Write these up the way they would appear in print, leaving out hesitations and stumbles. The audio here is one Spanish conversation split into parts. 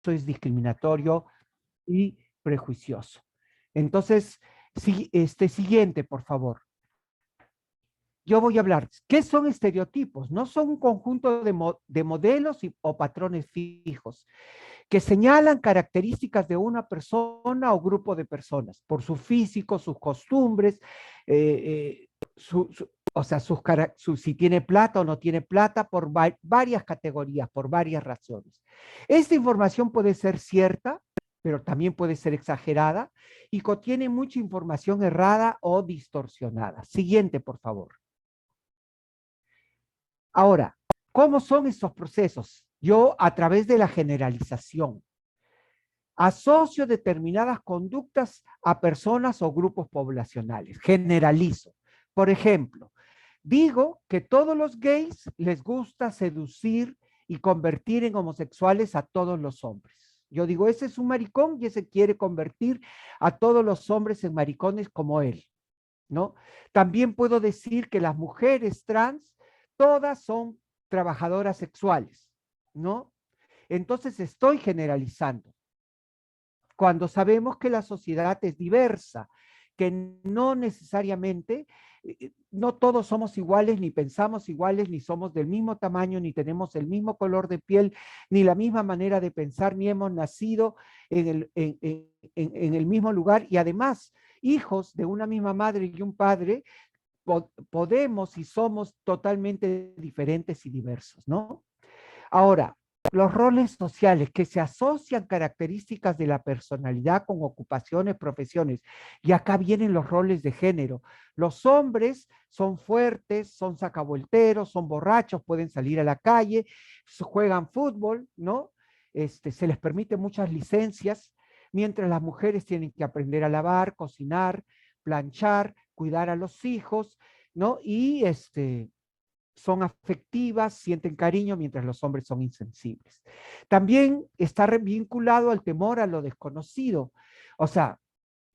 es discriminatorio y prejuicioso. Entonces, siguiente, por favor. Yo voy a hablar, ¿qué son estereotipos? No son un conjunto de modelos o patrones fijos que señalan características de una persona o grupo de personas por su físico, sus costumbres, o sea, si tiene plata o no tiene plata, por varias categorías, por varias razones. Esta información puede ser cierta, pero también puede ser exagerada y contiene mucha información errada o distorsionada. Siguiente, por favor. Ahora, ¿cómo son estos procesos? Yo, a través de la generalización, asocio determinadas conductas a personas o grupos poblacionales. Generalizo. Por ejemplo, digo que todos los gays les gusta seducir y convertir en homosexuales a todos los hombres. Yo digo, ese es un maricón y ese quiere convertir a todos los hombres en maricones como él, ¿no? También puedo decir que las mujeres trans, todas son trabajadoras sexuales, ¿no? Entonces estoy generalizando cuando sabemos que la sociedad es diversa, que no necesariamente, no todos somos iguales, ni pensamos iguales, ni somos del mismo tamaño, ni tenemos el mismo color de piel, ni la misma manera de pensar, ni hemos nacido en el mismo lugar, y además, hijos de una misma madre y un padre, podemos y somos totalmente diferentes y diversos, ¿no? Ahora, los roles sociales que se asocian características de la personalidad con ocupaciones, profesiones. Y acá vienen los roles de género. Los hombres son fuertes, son sacavuelteros, son borrachos, pueden salir a la calle, juegan fútbol, ¿no? Se les permite muchas licencias, mientras las mujeres tienen que aprender a lavar, cocinar, planchar, cuidar a los hijos, ¿no? Y son afectivas, sienten cariño, mientras los hombres son insensibles. También está vinculado al temor a lo desconocido. O sea,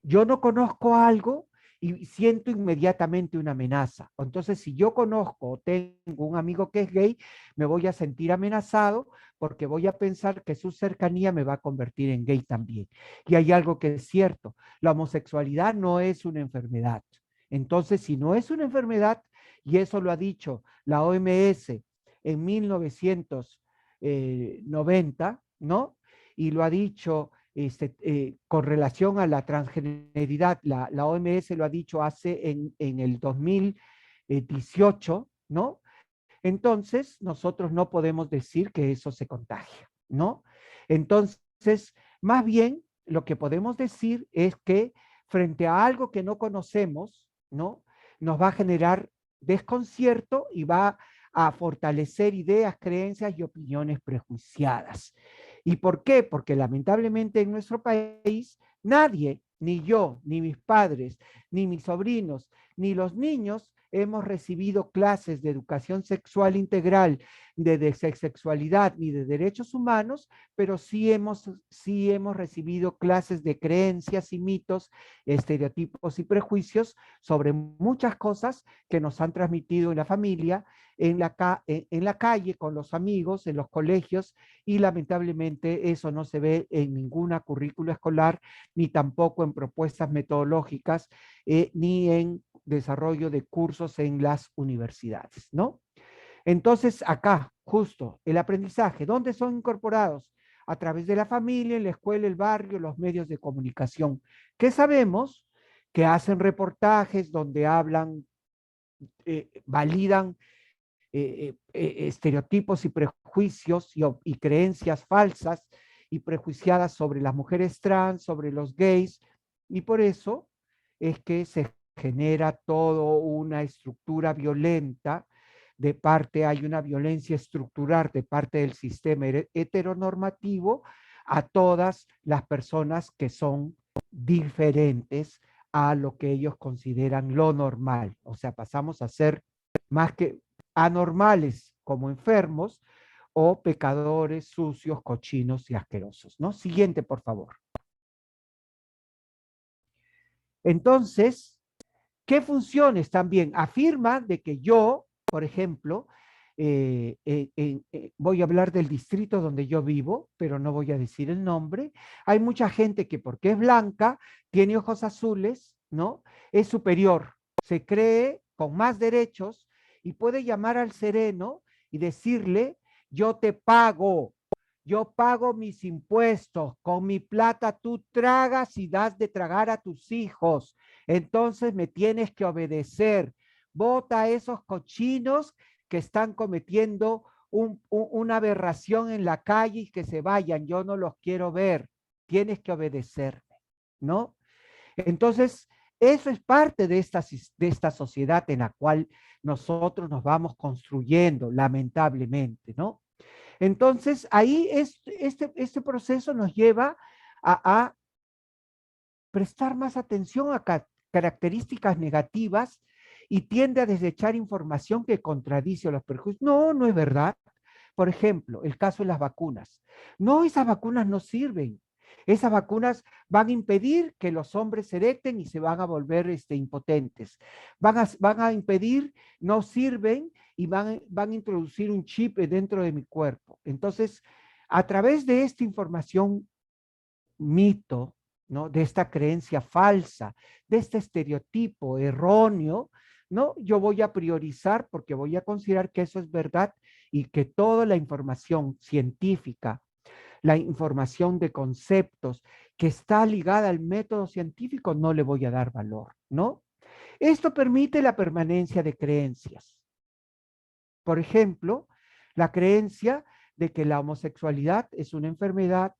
yo no conozco algo y siento inmediatamente una amenaza. Entonces, si yo conozco o tengo un amigo que es gay, me voy a sentir amenazado porque voy a pensar que su cercanía me va a convertir en gay también. Y hay algo que es cierto, la homosexualidad no es una enfermedad. Entonces, si no es una enfermedad, y eso lo ha dicho la OMS en 1990, ¿no? Y lo ha dicho con relación a la transgeneridad, la OMS lo ha dicho hace en el 2018, ¿no? Entonces, nosotros no podemos decir que eso se contagia, ¿no? Entonces, más bien, lo que podemos decir es que frente a algo que no conocemos, ¿no? Nos va a generar desconcierto y va a fortalecer ideas, creencias y opiniones prejuiciadas. ¿Y por qué? Porque lamentablemente en nuestro país nadie, ni yo, ni mis padres, ni mis sobrinos, ni los niños hemos recibido clases de educación sexual integral, de sexualidad ni de derechos humanos, pero sí hemos recibido clases de creencias y mitos, estereotipos y prejuicios sobre muchas cosas que nos han transmitido en la familia, en la calle, con los amigos, en los colegios, y lamentablemente eso no se ve en ninguna currícula escolar, ni tampoco en propuestas metodológicas, ni en desarrollo de cursos en las universidades, ¿no? Entonces, acá, justo, el aprendizaje, ¿dónde son incorporados? A través de la familia, en la escuela, el barrio, los medios de comunicación. ¿Qué sabemos? Que hacen reportajes donde hablan, validan estereotipos y prejuicios y creencias falsas y prejuiciadas sobre las mujeres trans, sobre los gays, y por eso es que se genera toda una estructura violenta de parte, hay una violencia estructural de parte del sistema heteronormativo a todas las personas que son diferentes a lo que ellos consideran lo normal. O sea, pasamos a ser más que anormales como enfermos o pecadores sucios, cochinos y asquerosos, ¿no? Siguiente, por favor. Entonces, ¿qué funciones también? Afirma de que yo, por ejemplo, voy a hablar del distrito donde yo vivo, pero no voy a decir el nombre. Hay mucha gente que porque es blanca, tiene ojos azules, ¿no? Es superior, se cree con más derechos y puede llamar al sereno y decirle, yo pago mis impuestos, con mi plata tú tragas y das de tragar a tus hijos, entonces me tienes que obedecer. Vota a esos cochinos que están cometiendo una aberración en la calle y que se vayan, yo no los quiero ver, tienes que obedecerme, ¿no? Entonces, eso es parte de esta sociedad en la cual nosotros nos vamos construyendo, lamentablemente, ¿no? Entonces, ahí este proceso nos lleva a prestar más atención a características negativas y tiende a desechar información que contradice los perjuicios. No, no es verdad. Por ejemplo, el caso de las vacunas. No, esas vacunas no sirven. Esas vacunas van a impedir que los hombres se erecten y se van a volver impotentes. Van a impedir, no sirven y van a introducir un chip dentro de mi cuerpo. Entonces, a través de esta información mito, ¿no? De esta creencia falsa, de este estereotipo erróneo, ¿no? Yo voy a priorizar porque voy a considerar que eso es verdad y que toda la información científica, la información de conceptos que está ligada al método científico, no le voy a dar valor, ¿no? Esto permite la permanencia de creencias. Por ejemplo, la creencia de que la homosexualidad es una enfermedad,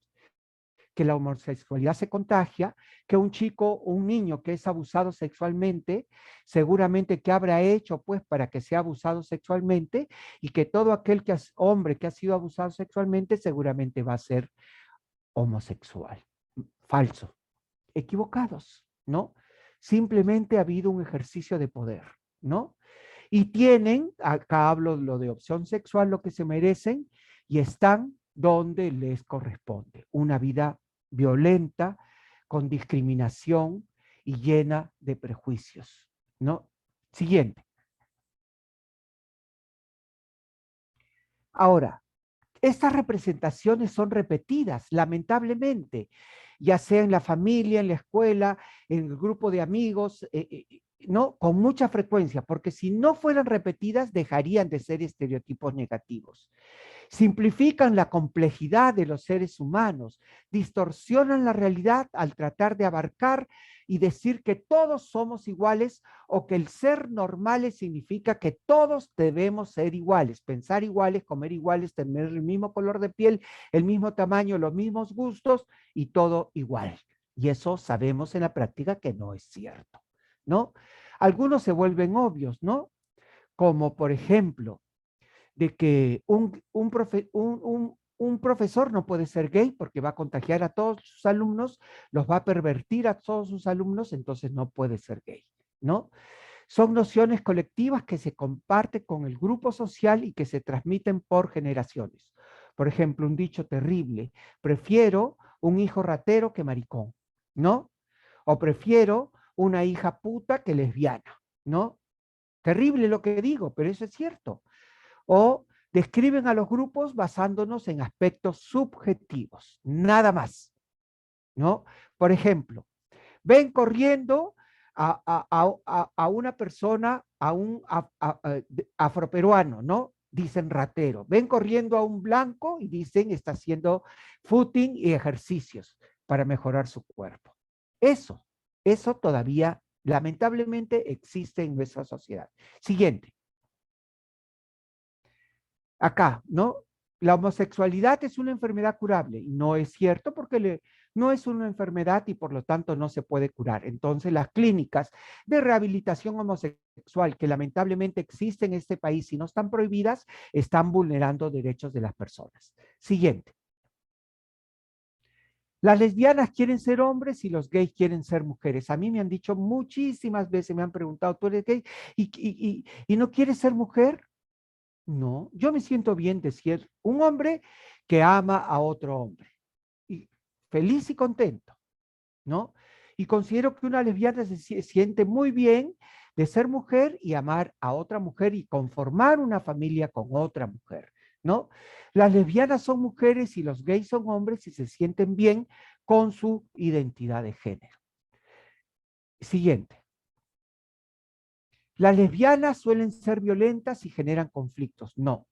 que la homosexualidad se contagia, que un chico o un niño que es abusado sexualmente, seguramente que habrá hecho pues para que sea abusado sexualmente y que todo aquel que es hombre que ha sido abusado sexualmente seguramente va a ser homosexual. Falso. Equivocados, ¿no? Simplemente ha habido un ejercicio de poder, ¿no? Y tienen, acá hablo lo de opción sexual, lo que se merecen y están donde les corresponde. Una vida violenta, con discriminación y llena de prejuicios, ¿no? Siguiente. Ahora, estas representaciones son repetidas, lamentablemente, ya sea en la familia, en la escuela, en el grupo de amigos, ¿no? Con mucha frecuencia, porque si no fueran repetidas, dejarían de ser estereotipos negativos. Simplifican la complejidad de los seres humanos, distorsionan la realidad al tratar de abarcar y decir que todos somos iguales o que el ser normales significa que todos debemos ser iguales, pensar iguales, comer iguales, tener el mismo color de piel, el mismo tamaño, los mismos gustos y todo igual. Y eso sabemos en la práctica que no es cierto, ¿no? Algunos se vuelven obvios, ¿no? Como por ejemplo, de que un profesor no puede ser gay porque va a contagiar a todos sus alumnos, los va a pervertir a todos sus alumnos, entonces no puede ser gay, ¿no? Son nociones colectivas que se comparten con el grupo social y que se transmiten por generaciones. Por ejemplo, un dicho terrible, prefiero un hijo ratero que maricón, ¿no? O prefiero una hija puta que lesbiana, ¿no? Terrible lo que digo, pero eso es cierto. O describen a los grupos basándonos en aspectos subjetivos, nada más, ¿no? Por ejemplo, ven corriendo a una persona, a un afroperuano, ¿no? Dicen ratero. Ven corriendo a un blanco y dicen está haciendo footing y ejercicios para mejorar su cuerpo. Eso todavía lamentablemente existe en nuestra sociedad. Siguiente. Acá, ¿no? La homosexualidad es una enfermedad curable y no es cierto porque no es una enfermedad y por lo tanto no se puede curar. Entonces las clínicas de rehabilitación homosexual que lamentablemente existen en este país y no están prohibidas, están vulnerando derechos de las personas. Siguiente. Las lesbianas quieren ser hombres y los gays quieren ser mujeres. A mí me han dicho muchísimas veces, me han preguntado, ¿tú eres gay y no quieres ser mujer? No, yo me siento bien de ser un hombre que ama a otro hombre. Y feliz y contento, ¿no? Y considero que una lesbiana se siente muy bien de ser mujer y amar a otra mujer y conformar una familia con otra mujer, ¿no? Las lesbianas son mujeres y los gays son hombres y se sienten bien con su identidad de género. Siguiente. Las lesbianas suelen ser violentas y generan conflictos. No.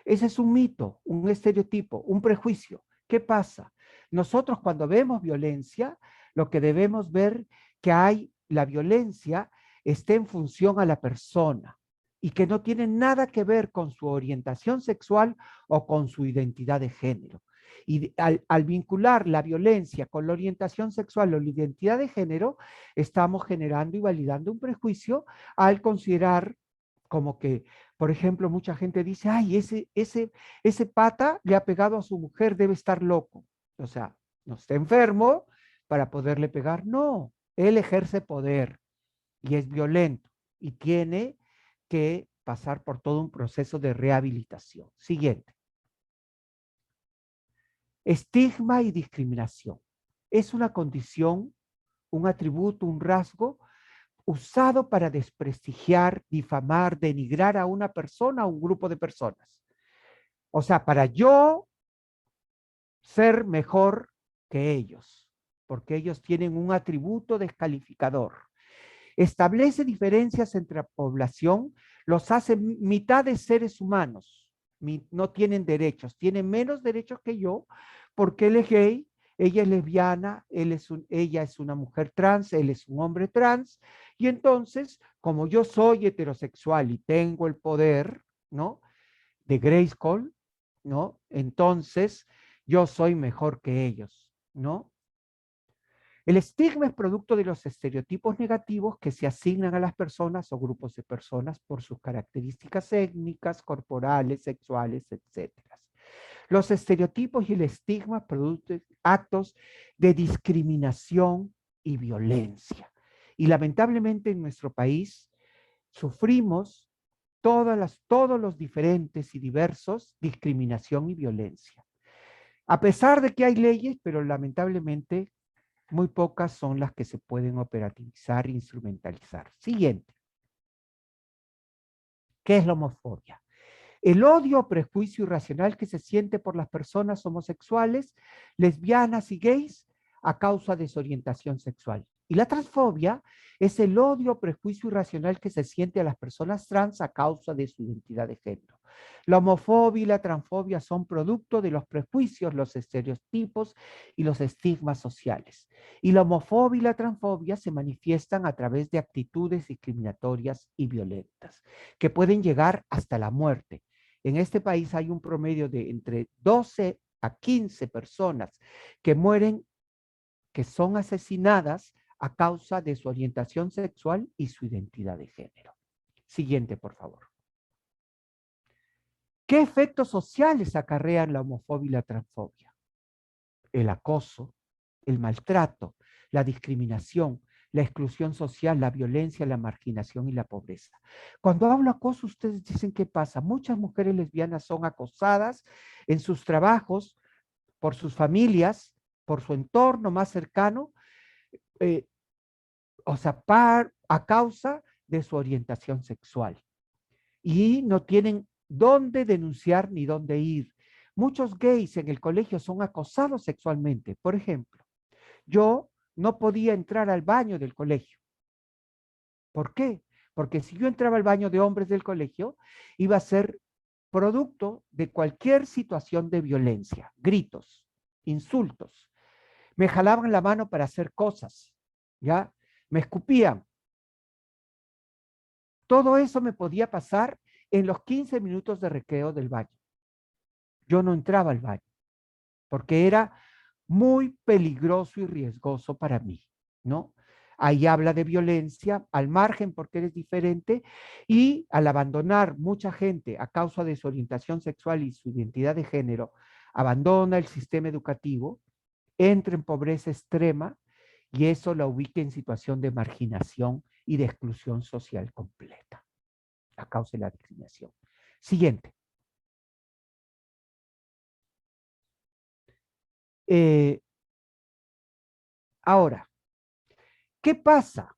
Ese es un mito, un estereotipo, un prejuicio. ¿Qué pasa? Nosotros cuando vemos violencia, lo que debemos ver que hay, la violencia está en función a la persona y que no tiene nada que ver con su orientación sexual o con su identidad de género. Y al vincular la violencia con la orientación sexual o la identidad de género, estamos generando y validando un prejuicio al considerar como que, por ejemplo, mucha gente dice, ay, ese pata le ha pegado a su mujer, debe estar loco. O sea, no está enfermo para poderle pegar. No, él ejerce poder y es violento y tiene que pasar por todo un proceso de rehabilitación. Siguiente. Estigma y discriminación. Es una condición, un atributo, un rasgo usado para desprestigiar, difamar, denigrar a una persona o un grupo de personas. O sea, para yo ser mejor que ellos, porque ellos tienen un atributo descalificador. Establece diferencias entre la población, los hace mitad de seres humanos, no tienen derechos, tienen menos derechos que yo, porque él es gay, ella es lesbiana, ella es una mujer trans, él es un hombre trans, y entonces, como yo soy heterosexual y tengo el poder, ¿no? De Grayskull, ¿no? Entonces, yo soy mejor que ellos, ¿no? El estigma es producto de los estereotipos negativos que se asignan a las personas o grupos de personas por sus características étnicas, corporales, sexuales, etcétera. Los estereotipos y el estigma producen actos de discriminación y violencia. Y lamentablemente en nuestro país sufrimos todos los diferentes y diversos discriminación y violencia. A pesar de que hay leyes, pero lamentablemente muy pocas son las que se pueden operativizar e instrumentalizar. Siguiente. ¿Qué es la homofobia? El odio o prejuicio irracional que se siente por las personas homosexuales, lesbianas y gays a causa de su orientación sexual. Y la transfobia es el odio o prejuicio irracional que se siente a las personas trans a causa de su identidad de género. La homofobia y la transfobia son producto de los prejuicios, los estereotipos y los estigmas sociales. Y la homofobia y la transfobia se manifiestan a través de actitudes discriminatorias y violentas, que pueden llegar hasta la muerte. En este país hay un promedio de entre 12 a 15 personas que mueren, que son asesinadas a causa de su orientación sexual y su identidad de género. Siguiente, por favor. ¿Qué efectos sociales acarrean la homofobia y la transfobia? El acoso, el maltrato, la discriminación, la exclusión social, la violencia, la marginación y la pobreza. Cuando hablo acoso, ustedes dicen qué pasa. Muchas mujeres lesbianas son acosadas en sus trabajos, por sus familias, por su entorno más cercano, eh, o sea, a causa de su orientación sexual. Y no tienen dónde denunciar ni dónde ir. Muchos gays en el colegio son acosados sexualmente. Por ejemplo, yo no podía entrar al baño del colegio. ¿Por qué? Porque si yo entraba al baño de hombres del colegio, iba a ser producto de cualquier situación de violencia, gritos, insultos. Me jalaban la mano para hacer cosas, ¿ya? Me escupían. Todo eso me podía pasar en los 15 minutos de recreo del baño. Yo no entraba al baño porque era muy peligroso y riesgoso para mí, ¿no? Ahí habla de violencia al margen porque eres diferente y al abandonar mucha gente a causa de su orientación sexual y su identidad de género, abandona el sistema educativo, entra en pobreza extrema y eso la ubica en situación de marginación y de exclusión social completa a causa de la discriminación. Siguiente. Eh, Ahora, ¿qué pasa?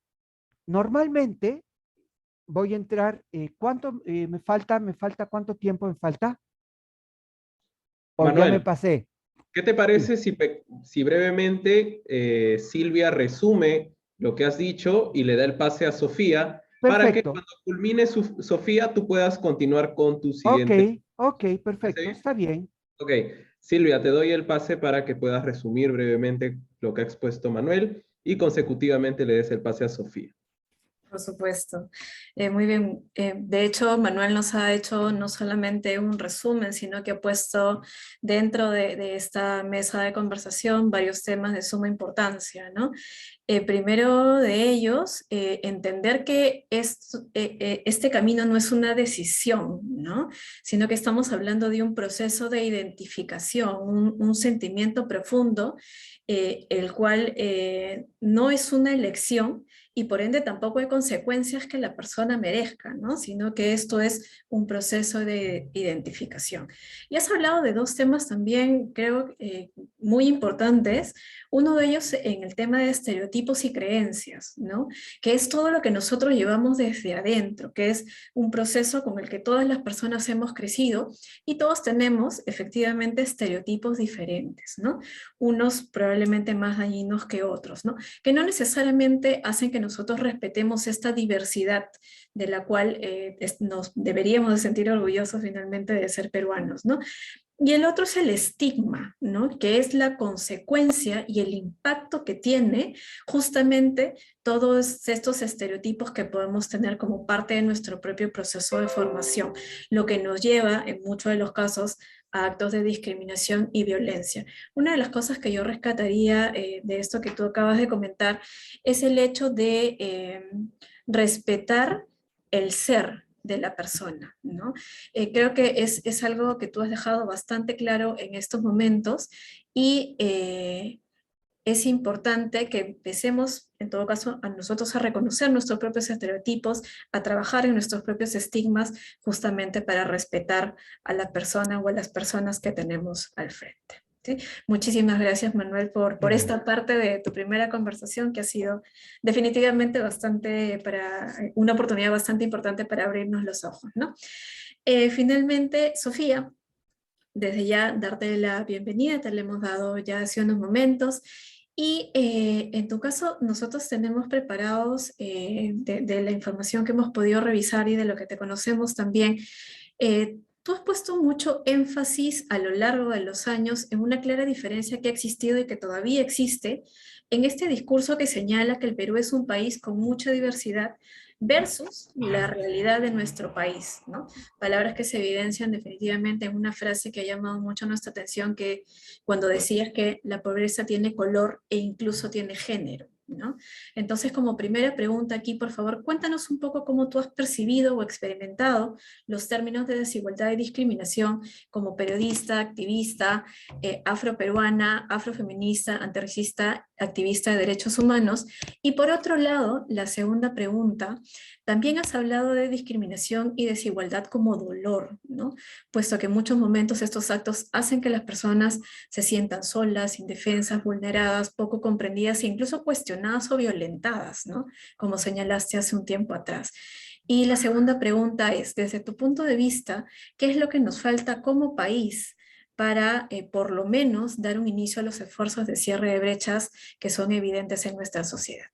Normalmente voy a entrar. ¿Cuánto me falta? ¿Cuánto tiempo me falta? ¿O ya me Manuel, pasé? ¿qué te Sí. parece si brevemente Silvia resume lo que has dicho y le da el pase a Sofía para que Perfecto. cuando culmine Sofía tú puedas continuar con tu Ok, siguiente? ok, ¿Te parece perfecto. bien? Está bien. Ok, Silvia, te doy el pase para que puedas resumir brevemente lo que ha expuesto Manuel y consecutivamente le des el pase a Sofía. Por supuesto. Muy bien. De hecho, Manuel nos ha hecho no solamente un resumen, sino que ha puesto dentro de esta mesa de conversación varios temas de suma importancia, ¿no? Primero de ellos, entender que este camino no es una decisión, ¿no? Sino que estamos hablando de un proceso de identificación, un sentimiento profundo, el cual no es una elección, y por ende tampoco hay consecuencias que la persona merezca, ¿no? Sino que esto es un proceso de identificación. Y has hablado de dos temas también, creo, muy importantes. Uno de ellos en el tema de estereotipos y creencias, ¿no? Que es todo lo que nosotros llevamos desde adentro, que es un proceso con el que todas las personas hemos crecido y todos tenemos efectivamente estereotipos diferentes, ¿no? Unos probablemente más dañinos que otros, ¿no? Que no necesariamente hacen que nosotros respetemos esta diversidad de la cual nos deberíamos de sentir orgullosos finalmente de ser peruanos, ¿no? Y el otro es el estigma, ¿no? Que es la consecuencia y el impacto que tiene justamente todos estos estereotipos que podemos tener como parte de nuestro propio proceso de formación, lo que nos lleva en muchos de los casos a actos de discriminación y violencia. Una de las cosas que yo rescataría de esto que tú acabas de comentar es el hecho de respetar el ser de la persona, ¿no? Creo que es algo que tú has dejado bastante claro en estos momentos y es importante que empecemos, en todo caso, a nosotros a reconocer nuestros propios estereotipos, a trabajar en nuestros propios estigmas, justamente para respetar a la persona o a las personas que tenemos al frente. ¿Sí? Muchísimas gracias, Manuel, por Bien. esta parte de tu primera conversación, que ha sido definitivamente una oportunidad bastante importante para abrirnos los ojos, ¿no? Finalmente, Sofía, desde ya darte la bienvenida, te la hemos dado ya hace unos momentos. Y en tu caso, nosotros tenemos preparados de la información que hemos podido revisar y de lo que te conocemos también. Tú has puesto mucho énfasis a lo largo de los años en una clara diferencia que ha existido y que todavía existe en este discurso que señala que el Perú es un país con mucha diversidad versus la realidad de nuestro país, ¿no? Palabras que se evidencian definitivamente en una frase que ha llamado mucho nuestra atención, que cuando decías que la pobreza tiene color e incluso tiene género, ¿no? Entonces, como primera pregunta aquí, por favor, cuéntanos un poco cómo tú has percibido o experimentado los términos de desigualdad y discriminación como periodista, activista, afroperuana, afrofeminista, antirracista, activista de derechos humanos. Y por otro lado, la segunda pregunta, también has hablado de discriminación y desigualdad como dolor, ¿no? Puesto que en muchos momentos estos actos hacen que las personas se sientan solas, indefensas, vulneradas, poco comprendidas e incluso cuestionadas o violentadas, ¿no? Como señalaste hace un tiempo atrás. Y la segunda pregunta es, desde tu punto de vista, ¿qué es lo que nos falta como país para, por lo menos, dar un inicio a los esfuerzos de cierre de brechas que son evidentes en nuestra sociedad?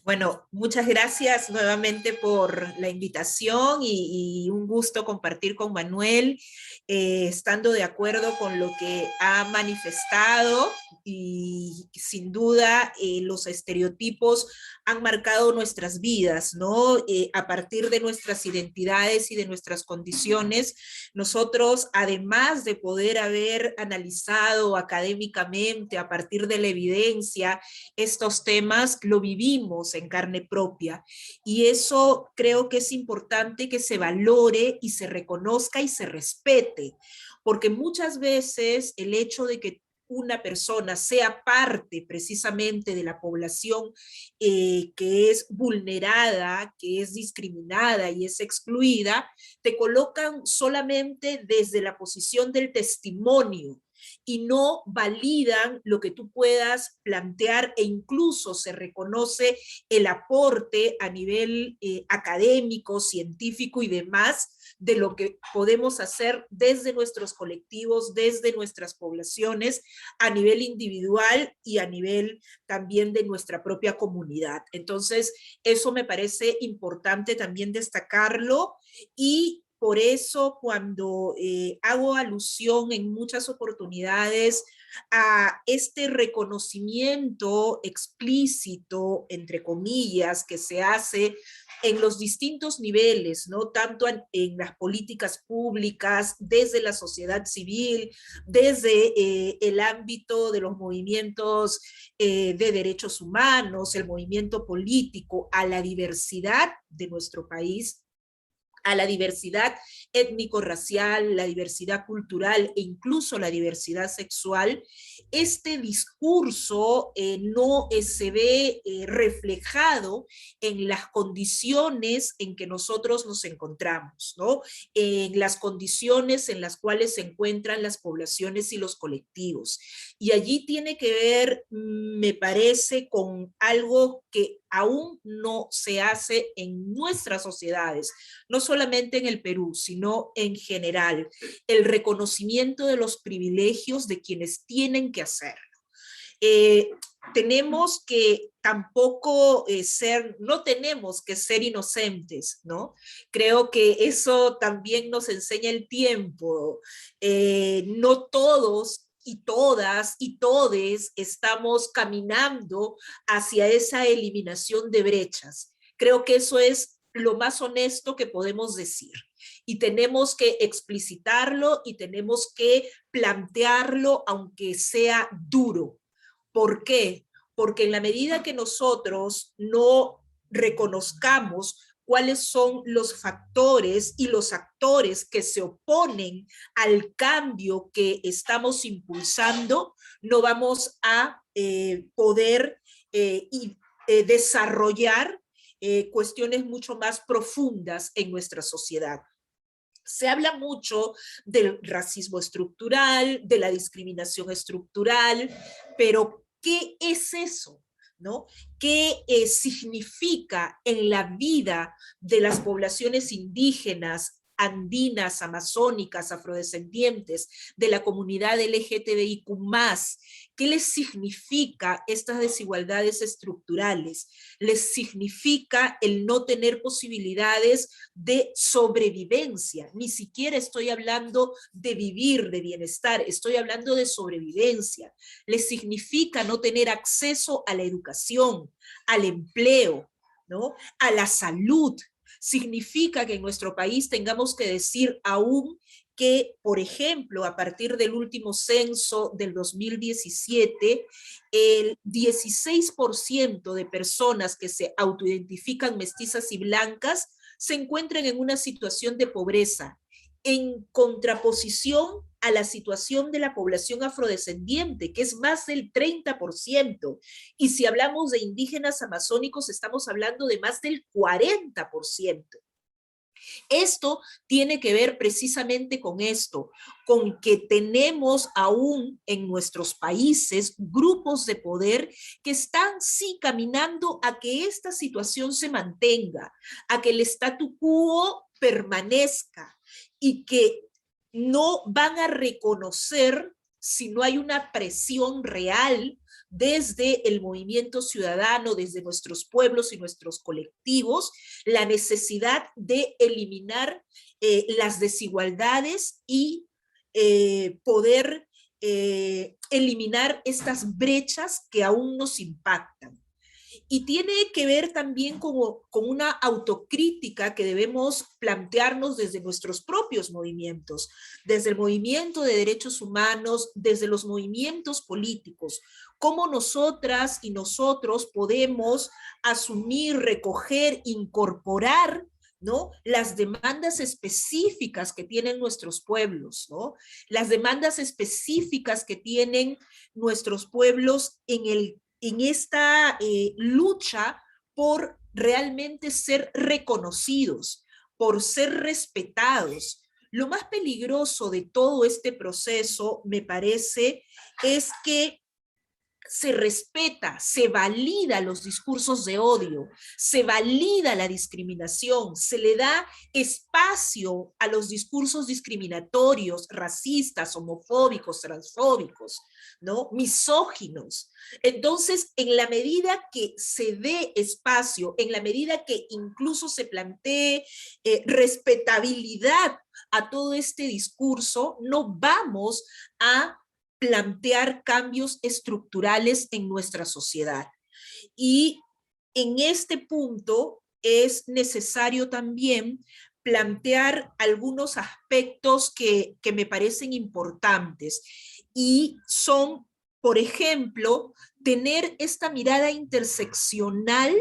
Bueno, muchas gracias nuevamente por la invitación y un gusto compartir con Manuel, estando de acuerdo con lo que ha manifestado y sin duda los estereotipos han marcado nuestras vidas, ¿no? A partir de nuestras identidades y de nuestras condiciones, nosotros, además de poder haber analizado académicamente a partir de la evidencia estos temas, lo vivimos en carne propia. Y eso creo que es importante que se valore y se reconozca y se respete, porque muchas veces el hecho de que una persona sea parte precisamente de la población que es vulnerada, que es discriminada y es excluida, te colocan solamente desde la posición del testimonio y no validan lo que tú puedas plantear, e incluso se reconoce el aporte a nivel académico, científico y demás de lo que podemos hacer desde nuestros colectivos, desde nuestras poblaciones, a nivel individual y a nivel también de nuestra propia comunidad. Entonces, eso me parece importante también destacarlo, y por eso cuando hago alusión en muchas oportunidades a este reconocimiento explícito, entre comillas, que se hace en los distintos niveles, ¿no? Tanto en las políticas públicas, desde la sociedad civil, desde el ámbito de los movimientos de derechos humanos, el movimiento político, a la diversidad de nuestro país, a la diversidad étnico-racial, la diversidad cultural e incluso la diversidad sexual, este discurso no se ve reflejado en las condiciones en que nosotros nos encontramos, ¿no? En las condiciones en las cuales se encuentran las poblaciones y los colectivos. Y allí tiene que ver, me parece, con algo que aún no se hace en nuestras sociedades, no solamente en el Perú, sino en general, el reconocimiento de los privilegios de quienes tienen que hacerlo. Tenemos que tampoco no tenemos que ser inocentes, ¿no? Creo que eso también nos enseña el tiempo. No todos y todas y todes estamos caminando hacia esa eliminación de brechas. Creo que eso es lo más honesto que podemos decir. Y tenemos que explicitarlo y tenemos que plantearlo, aunque sea duro. ¿Por qué? Porque en la medida que nosotros no reconozcamos cuáles son los factores y los actores que se oponen al cambio que estamos impulsando, no vamos a poder desarrollar cuestiones mucho más profundas en nuestra sociedad. Se habla mucho del racismo estructural, de la discriminación estructural, pero ¿qué es eso? ¿No? ¿Qué significa en la vida de las poblaciones indígenas, andinas, amazónicas, afrodescendientes, de la comunidad LGTBIQ+? ¿Qué les significa estas desigualdades estructurales? Les significa el no tener posibilidades de sobrevivencia. Ni siquiera estoy hablando de vivir, de bienestar, estoy hablando de sobrevivencia. Les significa no tener acceso a la educación, al empleo, ¿no? A la salud. Significa que en nuestro país tengamos que decir aún que, por ejemplo, a partir del último censo del 2017, el 16% de personas que se autoidentifican mestizas y blancas se encuentran en una situación de pobreza, en contraposición a la situación de la población afrodescendiente, que es más del 30%. Y si hablamos de indígenas amazónicos, estamos hablando de más del 40%. Esto tiene que ver precisamente con esto, con que tenemos aún en nuestros países grupos de poder que están sí caminando a que esta situación se mantenga, a que el statu quo permanezca, y que no van a reconocer, si no hay una presión real desde el movimiento ciudadano, desde nuestros pueblos y nuestros colectivos, la necesidad de eliminar las desigualdades y poder eliminar estas brechas que aún nos impactan. Y tiene que ver también con una autocrítica que debemos plantearnos desde nuestros propios movimientos, desde el movimiento de derechos humanos, desde los movimientos políticos. Cómo nosotras y nosotros podemos asumir, recoger, incorporar, ¿no?, las demandas específicas que tienen nuestros pueblos, ¿no? Las demandas específicas que tienen nuestros pueblos en esta lucha por realmente ser reconocidos, por ser respetados, lo más peligroso de todo este proceso, me parece, es que se respeta, se valida los discursos de odio, se valida la discriminación, se le da espacio a los discursos discriminatorios, racistas, homofóbicos, transfóbicos, ¿no? Misóginos. Entonces, en la medida que se dé espacio, en la medida que incluso se plantee respetabilidad a todo este discurso, no vamos a plantear cambios estructurales en nuestra sociedad. Y en este punto es necesario también plantear algunos aspectos que me parecen importantes y son, por ejemplo, tener esta mirada interseccional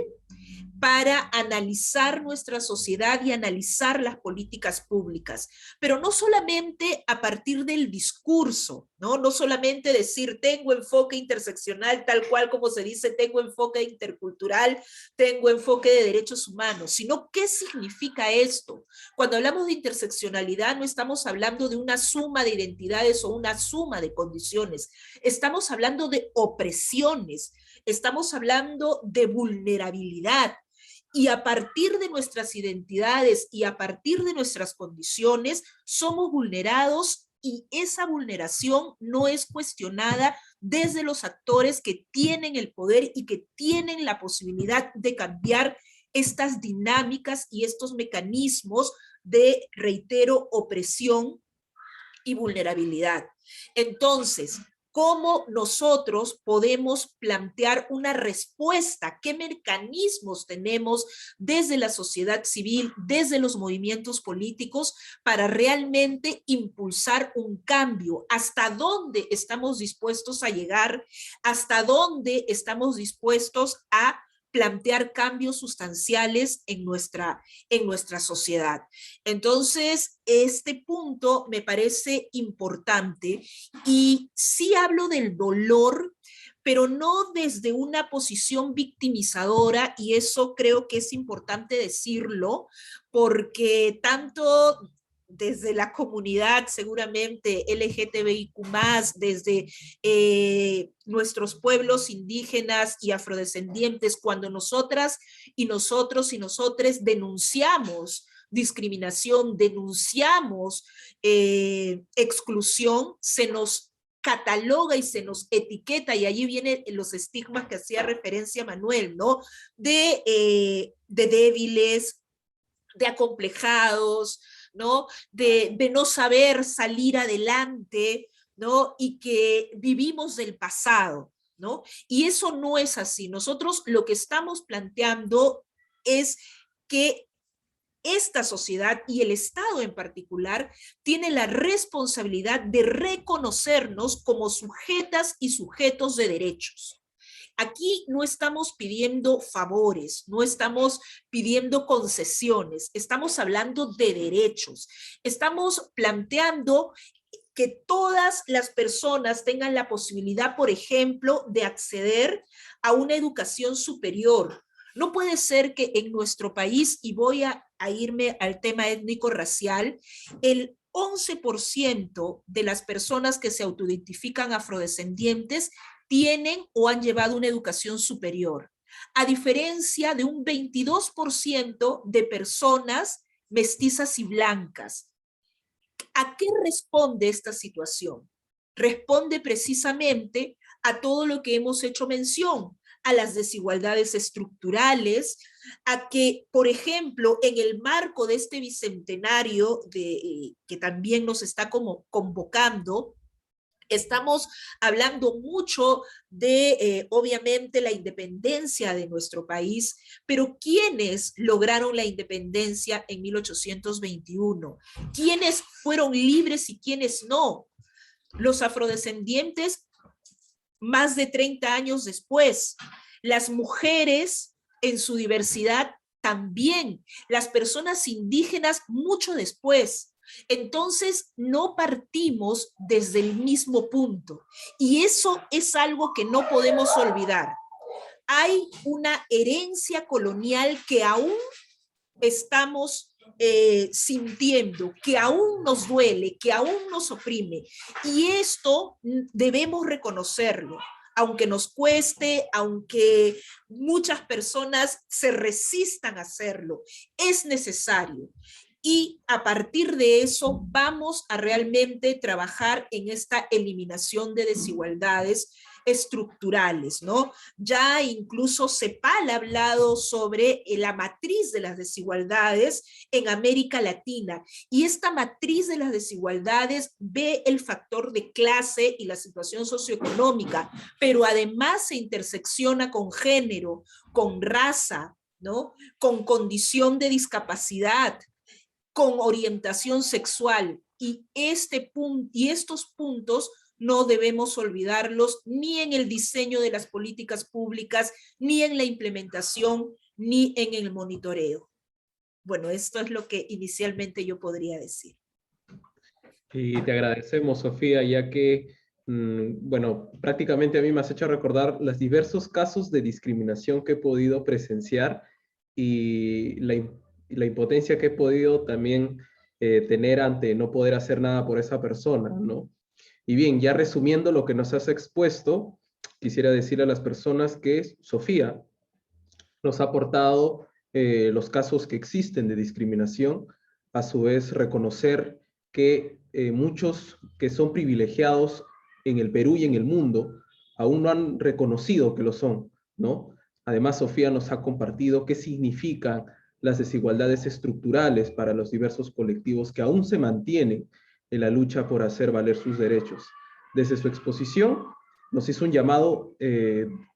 para analizar nuestra sociedad y analizar las políticas públicas, pero no solamente a partir del discurso, ¿no? No solamente decir tengo enfoque interseccional tal cual como se dice, tengo enfoque intercultural, tengo enfoque de derechos humanos, sino qué significa esto. Cuando hablamos de interseccionalidad no estamos hablando de una suma de identidades o una suma de condiciones, estamos hablando de opresiones, estamos hablando de vulnerabilidad. Y a partir de nuestras identidades y a partir de nuestras condiciones somos vulnerados y esa vulneración no es cuestionada desde los actores que tienen el poder y que tienen la posibilidad de cambiar estas dinámicas y estos mecanismos de, reitero, opresión y vulnerabilidad. Entonces, ¿cómo nosotros podemos plantear una respuesta? ¿Qué mecanismos tenemos desde la sociedad civil, desde los movimientos políticos para realmente impulsar un cambio? ¿Hasta dónde estamos dispuestos a llegar? ¿Hasta dónde estamos dispuestos a plantear cambios sustanciales en nuestra sociedad? Entonces, este punto me parece importante y sí hablo del dolor, pero no desde una posición victimizadora, y eso creo que es importante decirlo, porque tanto desde la comunidad seguramente LGTBIQ+, desde nuestros pueblos indígenas y afrodescendientes, cuando nosotras y nosotros y nosotres denunciamos discriminación, denunciamos exclusión, se nos cataloga y se nos etiqueta, y allí vienen los estigmas que hacía referencia Manuel, ¿no? De débiles, de acomplejados, ¿no? De no saber salir adelante, ¿no? Y que vivimos del pasado, ¿no? Y eso no es así. Nosotros lo que estamos planteando es que esta sociedad y el Estado en particular tiene la responsabilidad de reconocernos como sujetas y sujetos de derechos. Aquí no estamos pidiendo favores, no estamos pidiendo concesiones, estamos hablando de derechos. Estamos planteando que todas las personas tengan la posibilidad, por ejemplo, de acceder a una educación superior. No puede ser que en nuestro país, y voy a irme al tema étnico-racial, el 11% de las personas que se autoidentifican afrodescendientes tienen o han llevado una educación superior, a diferencia de un 22% de personas mestizas y blancas. ¿A qué responde esta situación? Responde precisamente a todo lo que hemos hecho mención, a las desigualdades estructurales, a que, por ejemplo, en el marco de este bicentenario que también nos está como convocando, estamos hablando mucho de, obviamente, la independencia de nuestro país, pero ¿quiénes lograron la independencia en 1821? ¿Quiénes fueron libres y quiénes no? Los afrodescendientes más de 30 años después, las mujeres en su diversidad también, las personas indígenas mucho después. Entonces, no partimos desde el mismo punto. Y eso es algo que no podemos olvidar. Hay una herencia colonial que aún estamos sintiendo, que aún nos duele, que aún nos oprime. Y esto debemos reconocerlo, aunque nos cueste, aunque muchas personas se resistan a hacerlo, es necesario. Y a partir de eso vamos a realmente trabajar en esta eliminación de desigualdades estructurales, ¿no? Ya incluso CEPAL ha hablado sobre la matriz de las desigualdades en América Latina, y esta matriz de las desigualdades ve el factor de clase y la situación socioeconómica, pero además se intersecciona con género, con raza, ¿no? Con condición de discapacidad, con orientación sexual, y estos puntos no debemos olvidarlos ni en el diseño de las políticas públicas, ni en la implementación, ni en el monitoreo. Bueno, esto es lo que inicialmente yo podría decir. Y te agradecemos, Sofía, ya que, bueno, prácticamente a mí me has hecho recordar los diversos casos de discriminación que he podido presenciar y la impotencia que he podido también tener ante no poder hacer nada por esa persona, ¿no? Y bien, ya resumiendo lo que nos has expuesto, quisiera decir a las personas que Sofía nos ha aportado los casos que existen de discriminación, a su vez reconocer que muchos que son privilegiados en el Perú y en el mundo aún no han reconocido que lo son, ¿no? Además, Sofía nos ha compartido qué significan las desigualdades estructurales para los diversos colectivos que aún se mantienen en la lucha por hacer valer sus derechos. Desde su exposición nos hizo un llamado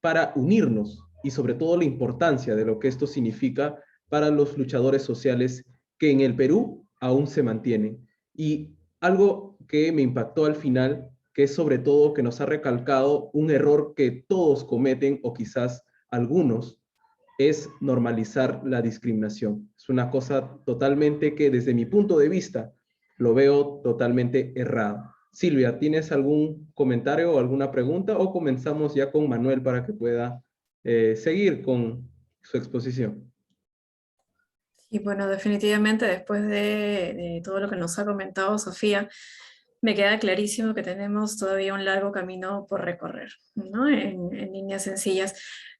para unirnos y sobre todo la importancia de lo que esto significa para los luchadores sociales que en el Perú aún se mantienen. Y algo que me impactó al final, que es sobre todo que nos ha recalcado un error que todos cometen, o quizás algunos, es normalizar la discriminación. Es una cosa totalmente que desde mi punto de vista lo veo totalmente errado. Silvia, ¿tienes algún comentario o alguna pregunta? O comenzamos ya con Manuel para que pueda seguir con su exposición. Y bueno, definitivamente después de todo lo que nos ha comentado Sofía, me queda clarísimo que tenemos todavía un largo camino por recorrer, ¿no? En líneas sencillas.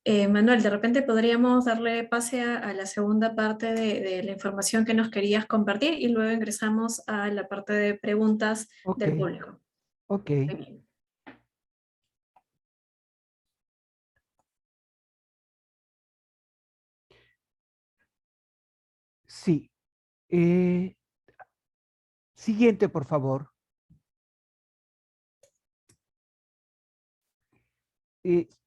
Manuel, de repente podríamos darle pase a la segunda parte de la información que nos querías compartir y luego ingresamos a la parte de preguntas del público. Ok. Bien. Sí. Siguiente, por favor.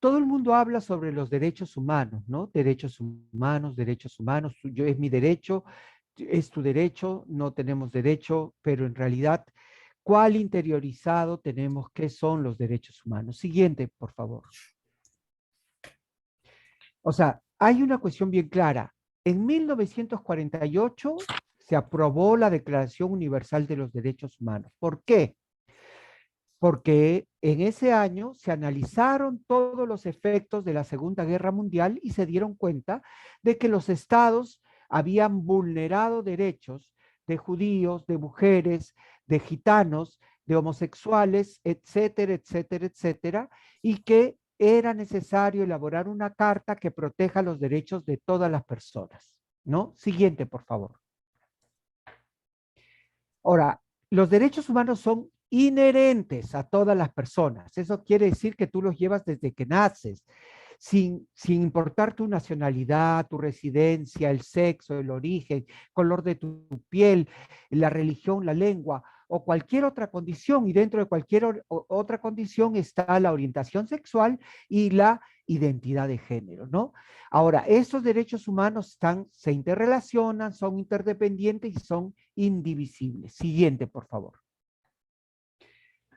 Todo el mundo habla sobre los derechos humanos, ¿no? Derechos humanos, yo, es mi derecho, es tu derecho, no tenemos derecho, pero en realidad, ¿cuál interiorizado tenemos? ¿Qué son los derechos humanos? Siguiente, por favor. O sea, hay una cuestión bien clara. En 1948 se aprobó la Declaración Universal de los Derechos Humanos. ¿Por qué? Porque en ese año se analizaron todos los efectos de la Segunda Guerra Mundial y se dieron cuenta de que los estados habían vulnerado derechos de judíos, de mujeres, de gitanos, de homosexuales, etcétera, etcétera, etcétera, y que era necesario elaborar una carta que proteja los derechos de todas las personas, ¿no? Siguiente, por favor. Ahora, los derechos humanos son inherentes a todas las personas. Eso quiere decir que tú los llevas desde que naces, sin importar tu nacionalidad, tu residencia, el sexo, el origen, color de tu piel, la religión, la lengua o cualquier otra condición. Y dentro de cualquier otra condición está la orientación sexual y la identidad de género, ¿no? Ahora, esos derechos humanos se interrelacionan, son interdependientes y son indivisibles. Siguiente, por favor.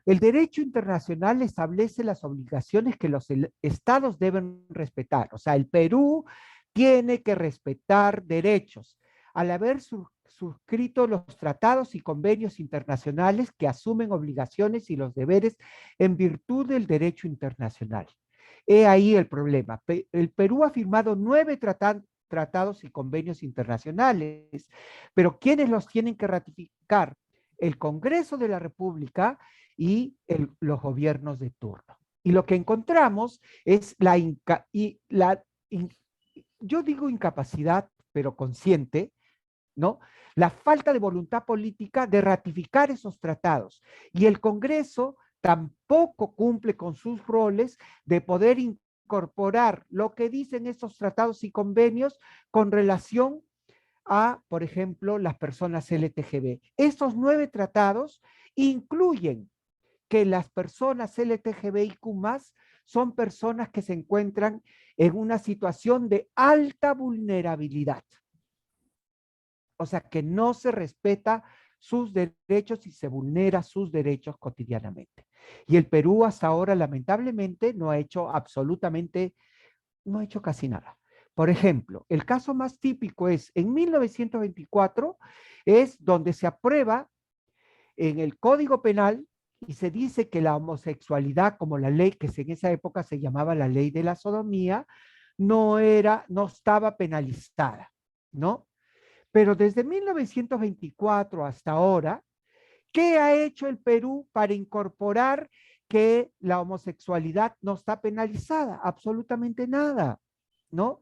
El derecho internacional establece las obligaciones que los estados deben respetar. O sea, el Perú tiene que respetar derechos. Al haber suscrito los tratados y convenios internacionales que asumen obligaciones y los deberes en virtud del derecho internacional. He ahí el problema. El Perú ha firmado 9 tratados y convenios internacionales. Pero ¿quiénes los tienen que ratificar? El Congreso de la República y los gobiernos de turno. Y lo que encontramos es yo digo incapacidad, pero consciente, ¿no? La falta de voluntad política de ratificar esos tratados. Y el Congreso tampoco cumple con sus roles de poder incorporar lo que dicen estos tratados y convenios con relación a, por ejemplo, las personas LTGB. Estos 9 tratados incluyen que las personas LGTBIQ+ son personas que se encuentran en una situación de alta vulnerabilidad. O sea, que no se respeta sus derechos y se vulnera sus derechos cotidianamente. Y el Perú hasta ahora, lamentablemente, no ha hecho casi nada. Por ejemplo, el caso más típico es, en 1924, es donde se aprueba en el Código Penal y se dice que la homosexualidad, como la ley que en esa época se llamaba la ley de la sodomía, no estaba penalizada, ¿no? Pero desde 1924 hasta ahora, ¿qué ha hecho el Perú para incorporar que la homosexualidad no está penalizada? Absolutamente nada, ¿no?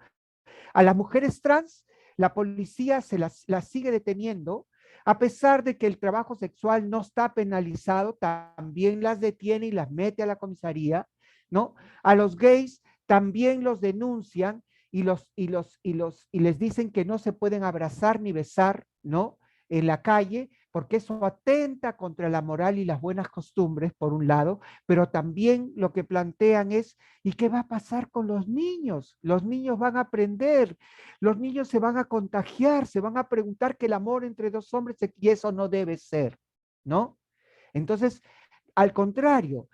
A las mujeres trans, la policía las sigue deteniendo, a pesar de que el trabajo sexual no está penalizado, también las detiene y las mete a la comisaría, ¿no? A los gays también los denuncian y les dicen que no se pueden abrazar ni besar, ¿no? En la calle, porque eso atenta contra la moral y las buenas costumbres, por un lado, pero también lo que plantean es, ¿y qué va a pasar con los niños? Los niños van a aprender, los niños se van a contagiar, se van a preguntar que el amor entre dos hombres, y eso no debe ser, ¿no? Entonces, al contrario,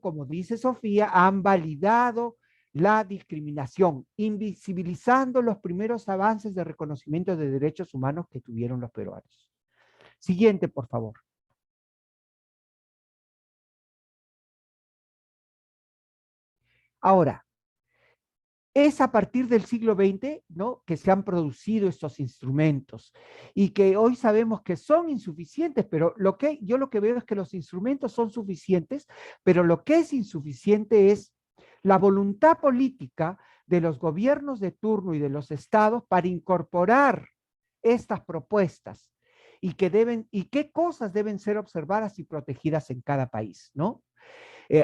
como dice Sofía, han validado la discriminación, invisibilizando los primeros avances de reconocimiento de derechos humanos que tuvieron los peruanos. Siguiente, por favor. Ahora, es a partir del siglo XX, ¿no?, que se han producido estos instrumentos y que hoy sabemos que son insuficientes, pero yo lo que veo es que los instrumentos son suficientes, pero lo que es insuficiente es la voluntad política de los gobiernos de turno y de los estados para incorporar estas propuestas y qué cosas deben ser observadas y protegidas en cada país, ¿no?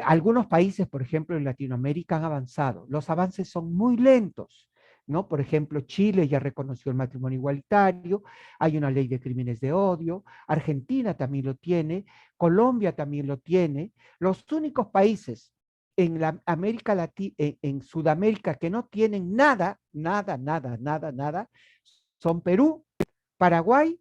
Algunos países, por ejemplo, en Latinoamérica han avanzado. Los avances son muy lentos, ¿no? Por ejemplo, Chile ya reconoció el matrimonio igualitario, hay una ley de crímenes de odio, Argentina también lo tiene, Colombia también lo tiene. Los únicos países en la América Latina, en Sudamérica, que no tienen nada, son Perú, Paraguay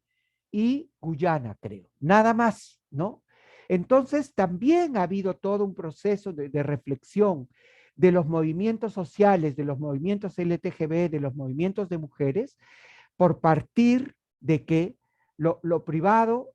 y Guyana, creo. Nada más, ¿no? Entonces, también ha habido todo un proceso de reflexión de los movimientos sociales, de los movimientos LGTB, de los movimientos de mujeres, por partir de que lo privado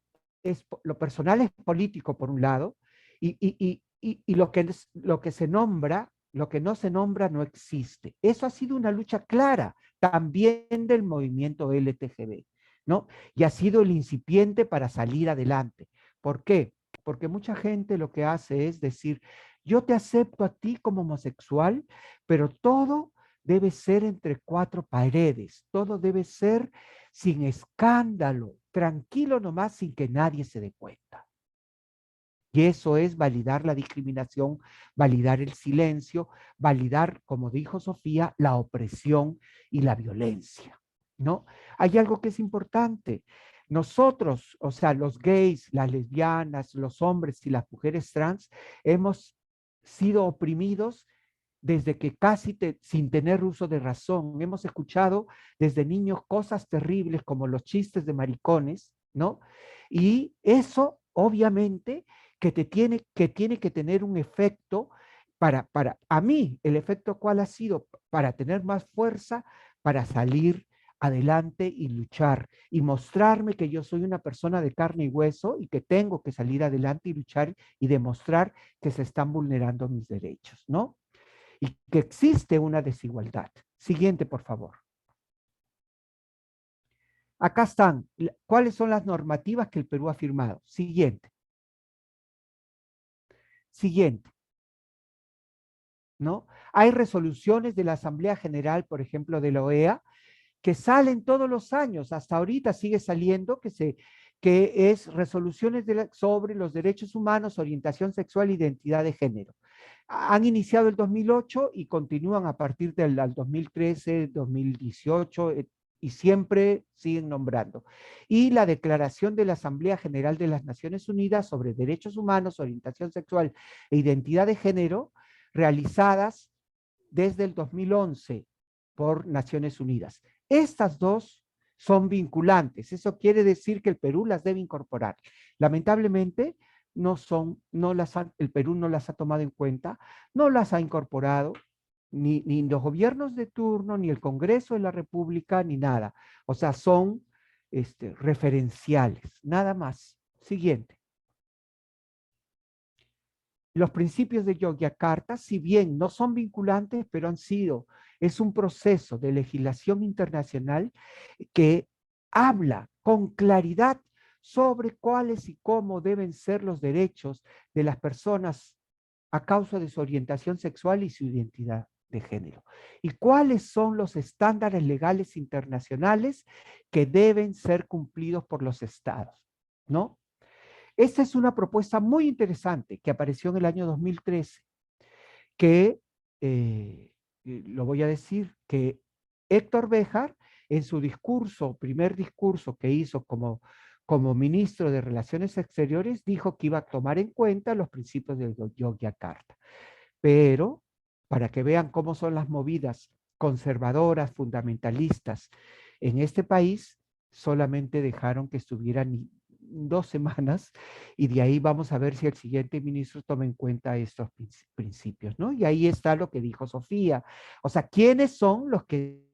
lo personal es político, por un lado, y lo que se nombra, lo que no se nombra no existe. Eso ha sido una lucha clara también del movimiento LGTB, ¿no? Y ha sido el incipiente para salir adelante. ¿Por qué? Porque mucha gente lo que hace es decir, yo te acepto a ti como homosexual, pero todo debe ser entre 4 paredes, todo debe ser sin escándalo, tranquilo nomás, sin que nadie se dé cuenta. Y eso es validar la discriminación, validar el silencio, validar, como dijo Sofía, la opresión y la violencia, ¿no? Hay algo que es importante. Nosotros, o sea, los gays, las lesbianas, los hombres y las mujeres trans, hemos sido oprimidos desde que casi sin tener uso de razón. Hemos escuchado desde niños cosas terribles como los chistes de maricones, ¿no? Y eso, obviamente, que tiene que tener un efecto a mí, el efecto cuál ha sido para tener más fuerza, para salir adelante y luchar y mostrarme que yo soy una persona de carne y hueso y que tengo que salir adelante y luchar y demostrar que se están vulnerando mis derechos, ¿no? Y que existe una desigualdad. Siguiente, por favor. Acá están. ¿Cuáles son las normativas que el Perú ha firmado? Siguiente. Siguiente. ¿No? Hay resoluciones de la Asamblea General, por ejemplo, de la OEA, que salen todos los años. Hasta ahorita sigue saliendo que es resoluciones sobre los derechos humanos, orientación sexual e identidad de género. Han iniciado el 2008 y continúan a partir del 2013, 2018, y siempre siguen nombrando. Y la Declaración de la Asamblea General de las Naciones Unidas sobre Derechos Humanos, Orientación Sexual e Identidad de Género, realizadas desde el 2011 por Naciones Unidas. Estas dos son vinculantes. Eso quiere decir que el Perú las debe incorporar. Lamentablemente, el Perú no las ha tomado en cuenta, no las ha incorporado, ni los gobiernos de turno, ni el Congreso de la República, ni nada. O sea, son referenciales, nada más. Siguiente. Los principios de Yogyakarta, si bien no son vinculantes, pero es un proceso de legislación internacional que habla con claridad sobre cuáles y cómo deben ser los derechos de las personas a causa de su orientación sexual y su identidad de género. Y cuáles son los estándares legales internacionales que deben ser cumplidos por los estados, ¿no? Esta es una propuesta muy interesante que apareció en el año 2013, que, lo voy a decir, que Héctor Béjar, en su primer discurso que hizo como ministro de Relaciones Exteriores, dijo que iba a tomar en cuenta los principios de Yogyakarta. Pero, para que vean cómo son las movidas conservadoras, fundamentalistas en este país, solamente dejaron que estuvieran 2 semanas, y de ahí vamos a ver si el siguiente ministro toma en cuenta estos principios, ¿no? Y ahí está lo que dijo Sofía. O sea, ¿quiénes son los que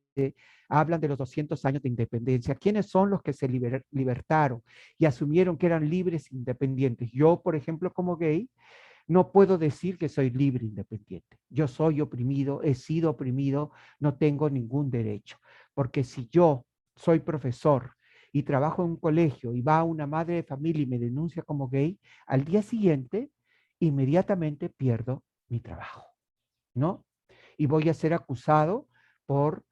hablan de los 200 años de independencia? ¿Quiénes son los que se libertaron y asumieron que eran libres e independientes? Yo, por ejemplo, como gay, no puedo decir que soy libre e independiente. Yo soy oprimido, he sido oprimido, no tengo ningún derecho. Porque si yo soy profesor y trabajo en un colegio y va una madre de familia y me denuncia como gay, al día siguiente, inmediatamente pierdo mi trabajo, ¿no? Y voy a ser acusado por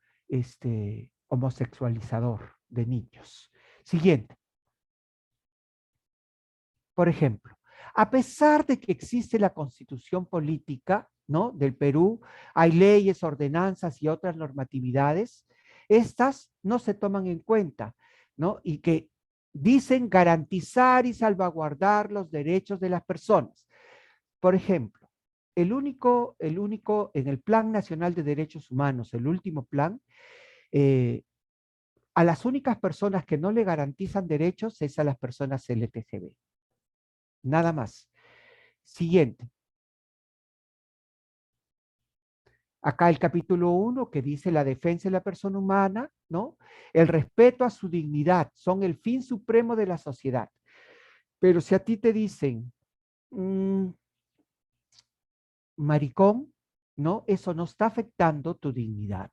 homosexualizador de niños. Siguiente. Por ejemplo, a pesar de que existe la constitución política, ¿no?, del Perú, hay leyes, ordenanzas y otras normatividades, estas no se toman en cuenta, ¿no? Y que dicen garantizar y salvaguardar los derechos de las personas. Por ejemplo, el único en el Plan Nacional de Derechos Humanos, el último plan, a las únicas personas que no le garantizan derechos es a las personas LGTB. Nada más. Siguiente. Acá el capítulo 1 que dice la defensa de la persona humana, ¿no? El respeto a su dignidad son el fin supremo de la sociedad. Pero si a ti te dicen, maricón, ¿no? Eso no está afectando tu dignidad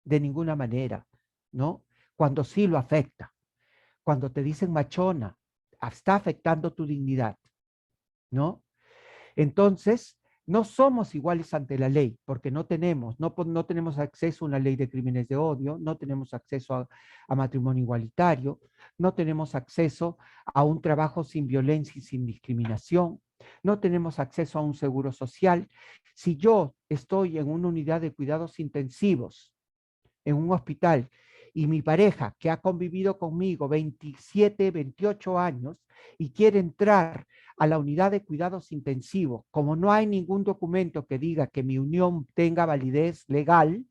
de ninguna manera, ¿no? Cuando sí lo afecta. Cuando te dicen machona, está afectando tu dignidad, ¿no? Entonces, no somos iguales ante la ley, porque no tenemos acceso a una ley de crímenes de odio, no tenemos acceso a matrimonio igualitario, no tenemos acceso a un trabajo sin violencia y sin discriminación, no tenemos acceso a un seguro social. Si yo estoy en una unidad de cuidados intensivos, en un hospital, y mi pareja, que ha convivido conmigo 27, 28 años, y quiere entrar a la unidad de cuidados intensivos, como no hay ningún documento que diga que mi unión tenga validez legal,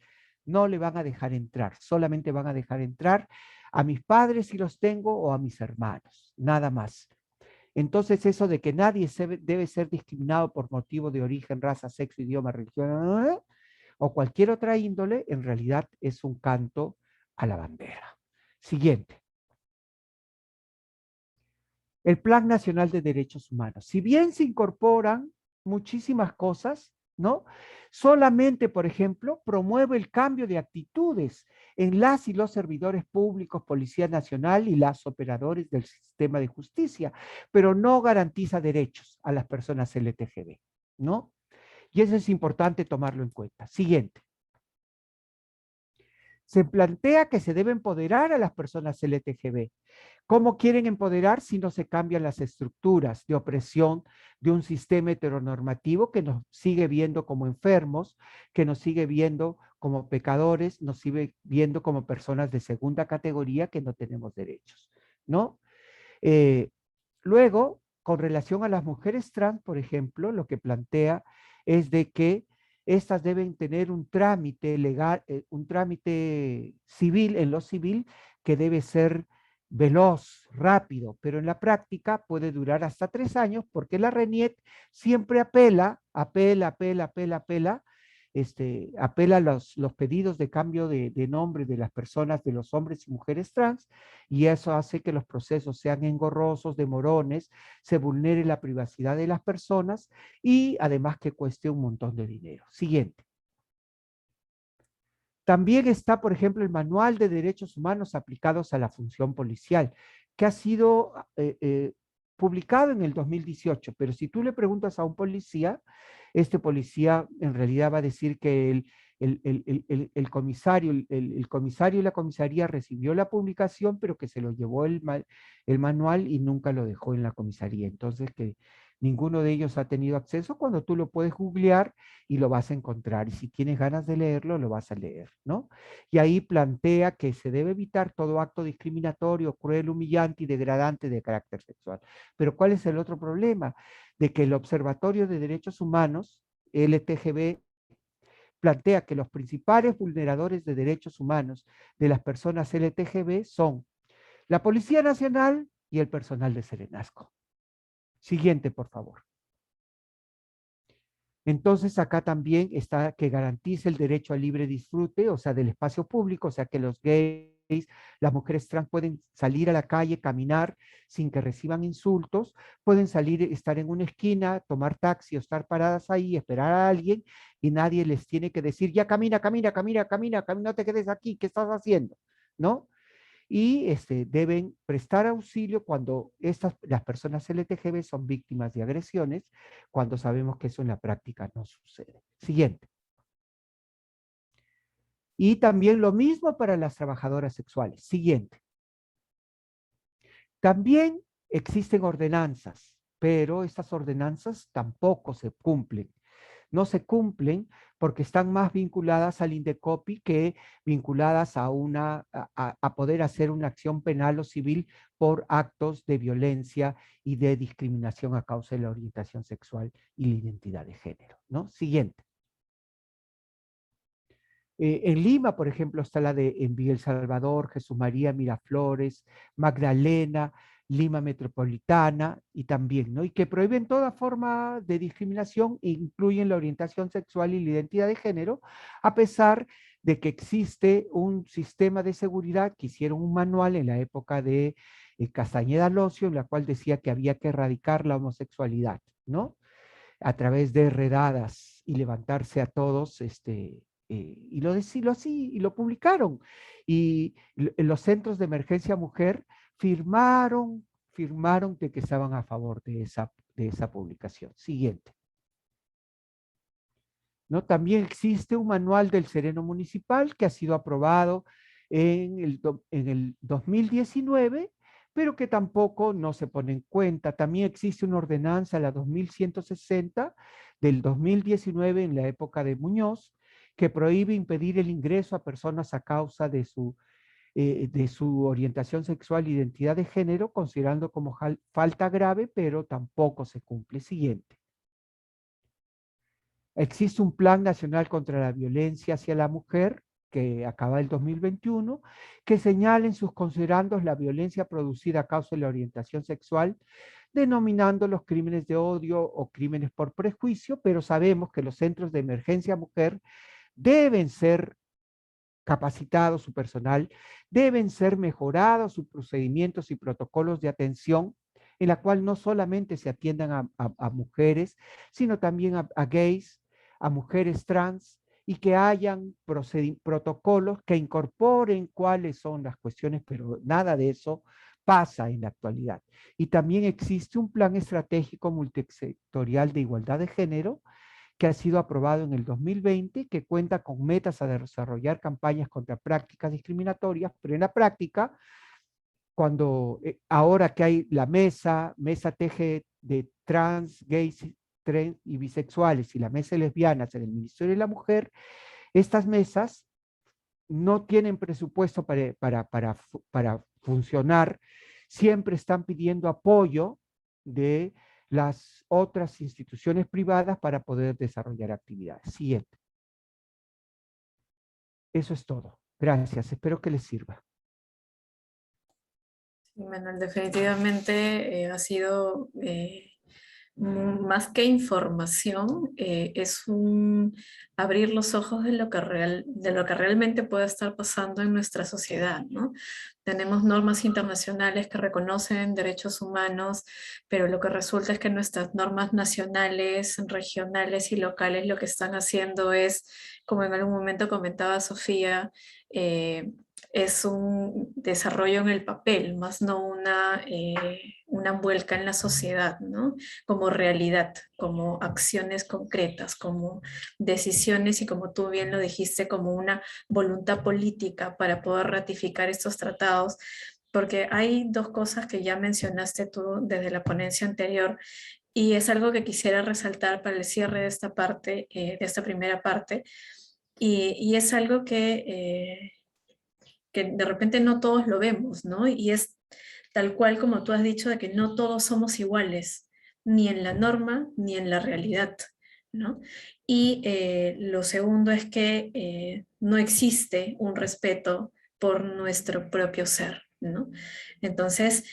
no le van a dejar entrar, solamente van a dejar entrar a mis padres si los tengo o a mis hermanos, nada más. Entonces eso de que nadie debe ser discriminado por motivo de origen, raza, sexo, idioma, religión o cualquier otra índole, en realidad es un canto a la bandera. Siguiente. El Plan Nacional de Derechos Humanos. Si bien se incorporan muchísimas cosas, ¿no? Solamente, por ejemplo, promueve el cambio de actitudes en las y los servidores públicos, Policía Nacional y las operadores del sistema de justicia, pero no garantiza derechos a las personas LGTB, ¿no? Y eso es importante tomarlo en cuenta. Siguiente. Se plantea que se debe empoderar a las personas LGTB. ¿Cómo quieren empoderar si no se cambian las estructuras de opresión de un sistema heteronormativo que nos sigue viendo como enfermos, que nos sigue viendo como pecadores, nos sigue viendo como personas de segunda categoría que no tenemos derechos, ¿no? Luego, con relación a las mujeres trans, por ejemplo, lo que plantea es de que estas deben tener un trámite legal, un trámite civil, en lo civil, que debe ser veloz, rápido, pero en la práctica puede durar hasta 3 años porque la RENIEC siempre apela a los pedidos de cambio de nombre de las personas, de los hombres y mujeres trans, y eso hace que los procesos sean engorrosos, demorones, se vulnere la privacidad de las personas y además que cueste un montón de dinero. Siguiente. También está, por ejemplo, el Manual de Derechos Humanos aplicados a la función policial, que ha sido publicado en el 2018, pero si tú le preguntas a un policía, este policía en realidad va a decir que el comisario y la comisaría recibió la publicación, pero que se lo llevó el manual y nunca lo dejó en la comisaría. Entonces, que ninguno de ellos ha tenido acceso cuando tú lo puedes googlear y lo vas a encontrar. Y si tienes ganas de leerlo, lo vas a leer, ¿no? Y ahí plantea que se debe evitar todo acto discriminatorio, cruel, humillante y degradante de carácter sexual. Pero ¿cuál es el otro problema? De que el Observatorio de Derechos Humanos, LTGB, plantea que los principales vulneradores de derechos humanos de las personas LTGB son la Policía Nacional y el personal de Serenazgo. Siguiente, por favor. Entonces, acá también está que garantice el derecho al libre disfrute, o sea, del espacio público, o sea, que los gays, las mujeres trans pueden salir a la calle, caminar sin que reciban insultos, pueden salir, estar en una esquina, tomar taxi o estar paradas ahí, esperar a alguien y nadie les tiene que decir, ya camina, camina, camina, camina, camina, no te quedes aquí, ¿qué estás haciendo? ¿No? Y deben prestar auxilio cuando las personas LGTB son víctimas de agresiones, cuando sabemos que eso en la práctica no sucede. Siguiente. Y también lo mismo para las trabajadoras sexuales. Siguiente. También existen ordenanzas, pero estas ordenanzas tampoco se cumplen. No se cumplen porque están más vinculadas al INDECOPI que vinculadas a poder hacer una acción penal o civil por actos de violencia y de discriminación a causa de la orientación sexual y la identidad de género, ¿no? Siguiente. En Lima, por ejemplo, está la de en El Salvador, Jesús María, Miraflores, Magdalena, Lima Metropolitana y también, ¿no? Y que prohíben toda forma de discriminación e incluyen la orientación sexual y la identidad de género, a pesar de que existe un sistema de seguridad que hicieron un manual en la época de Castañeda Locio, en la cual decía que había que erradicar la homosexualidad, ¿no? A través de redadas y levantarse a todos, y lo decirlo así, y lo publicaron. Y los centros de emergencia mujer firmaron de que estaban a favor de esa publicación. Siguiente. ¿No? También existe un manual del Sereno Municipal que ha sido aprobado en el 2019, pero que tampoco no se pone en cuenta. También existe una ordenanza, la 2160 del 2019, en la época de Muñoz, que prohíbe impedir el ingreso a personas a causa de su orientación sexual e identidad de género, considerando como falta grave, pero tampoco se cumple. Siguiente. Existe un Plan Nacional contra la Violencia hacia la Mujer, que acaba el 2021, que señala en sus considerandos la violencia producida a causa de la orientación sexual, denominando los crímenes de odio o crímenes por prejuicio, pero sabemos que los centros de emergencia mujer deben ser capacitados, su personal, deben ser mejorados sus procedimientos y protocolos de atención, en la cual no solamente se atiendan a mujeres, sino también a gays, a mujeres trans y que hayan protocolos que incorporen cuáles son las cuestiones, pero nada de eso pasa en la actualidad. Y también existe un plan estratégico multisectorial de igualdad de género que ha sido aprobado en el 2020, que cuenta con metas a desarrollar campañas contra prácticas discriminatorias, pero en la práctica, ahora que hay la mesa TG de trans, gays, y bisexuales y la mesa de lesbianas en el Ministerio de la Mujer, estas mesas no tienen presupuesto para funcionar, siempre están pidiendo apoyo de las otras instituciones privadas para poder desarrollar actividades. Siguiente. Eso es todo. Gracias. Espero que les sirva. Sí, Manuel, definitivamente ha sido más que información, es un abrir los ojos de lo que realmente puede estar pasando en nuestra sociedad, ¿no? Tenemos normas internacionales que reconocen derechos humanos, pero lo que resulta es que nuestras normas nacionales, regionales y locales lo que están haciendo es, como en algún momento comentaba Sofía, es un desarrollo en el papel, más no una vuelca en la sociedad, ¿no? Como realidad, como acciones concretas, como decisiones y como tú bien lo dijiste, como una voluntad política para poder ratificar estos tratados, porque hay dos cosas que ya mencionaste tú desde la ponencia anterior y es algo que quisiera resaltar para el cierre de esta parte, de esta primera parte, y es algo que de repente no todos lo vemos, ¿no? Y es tal cual como tú has dicho, de que no todos somos iguales, ni en la norma, ni en la realidad, ¿no? Y lo segundo es que no existe un respeto por nuestro propio ser, ¿no? Entonces,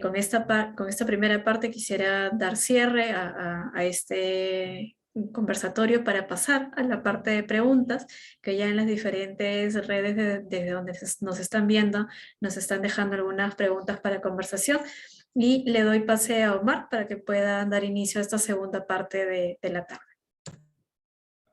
con esta primera parte quisiera dar cierre a este conversatorio para pasar a la parte de preguntas que ya en las diferentes redes desde donde nos están viendo nos están dejando algunas preguntas para conversación y le doy pase a Omar para que pueda dar inicio a esta segunda parte de la tarde.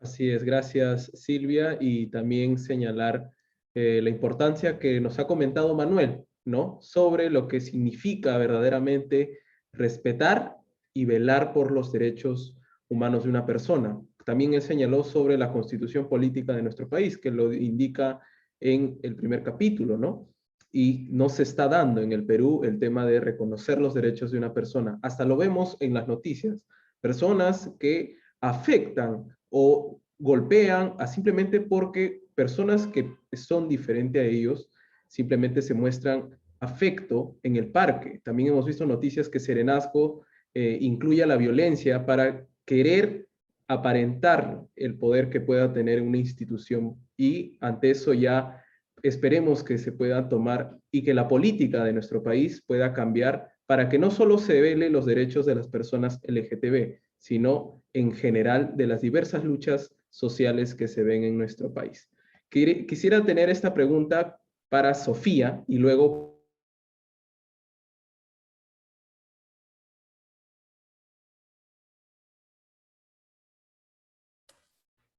Así es, gracias Silvia, y también señalar la importancia que nos ha comentado Manuel, ¿no? Sobre lo que significa verdaderamente respetar y velar por los derechos humanos de una persona. También él señaló sobre la constitución política de nuestro país, que lo indica en el primer capítulo, ¿no? Y no se está dando en el Perú el tema de reconocer los derechos de una persona. Hasta lo vemos en las noticias. Personas que afectan o golpean a simplemente porque personas que son diferentes a ellos simplemente se muestran afecto en el parque. También hemos visto noticias que Serenazgo incluye la violencia para querer aparentar el poder que pueda tener una institución, y ante eso ya esperemos que se pueda tomar y que la política de nuestro país pueda cambiar para que no solo se vele los derechos de las personas LGTB, sino en general de las diversas luchas sociales que se ven en nuestro país. Quisiera tener esta pregunta para Sofía y luego...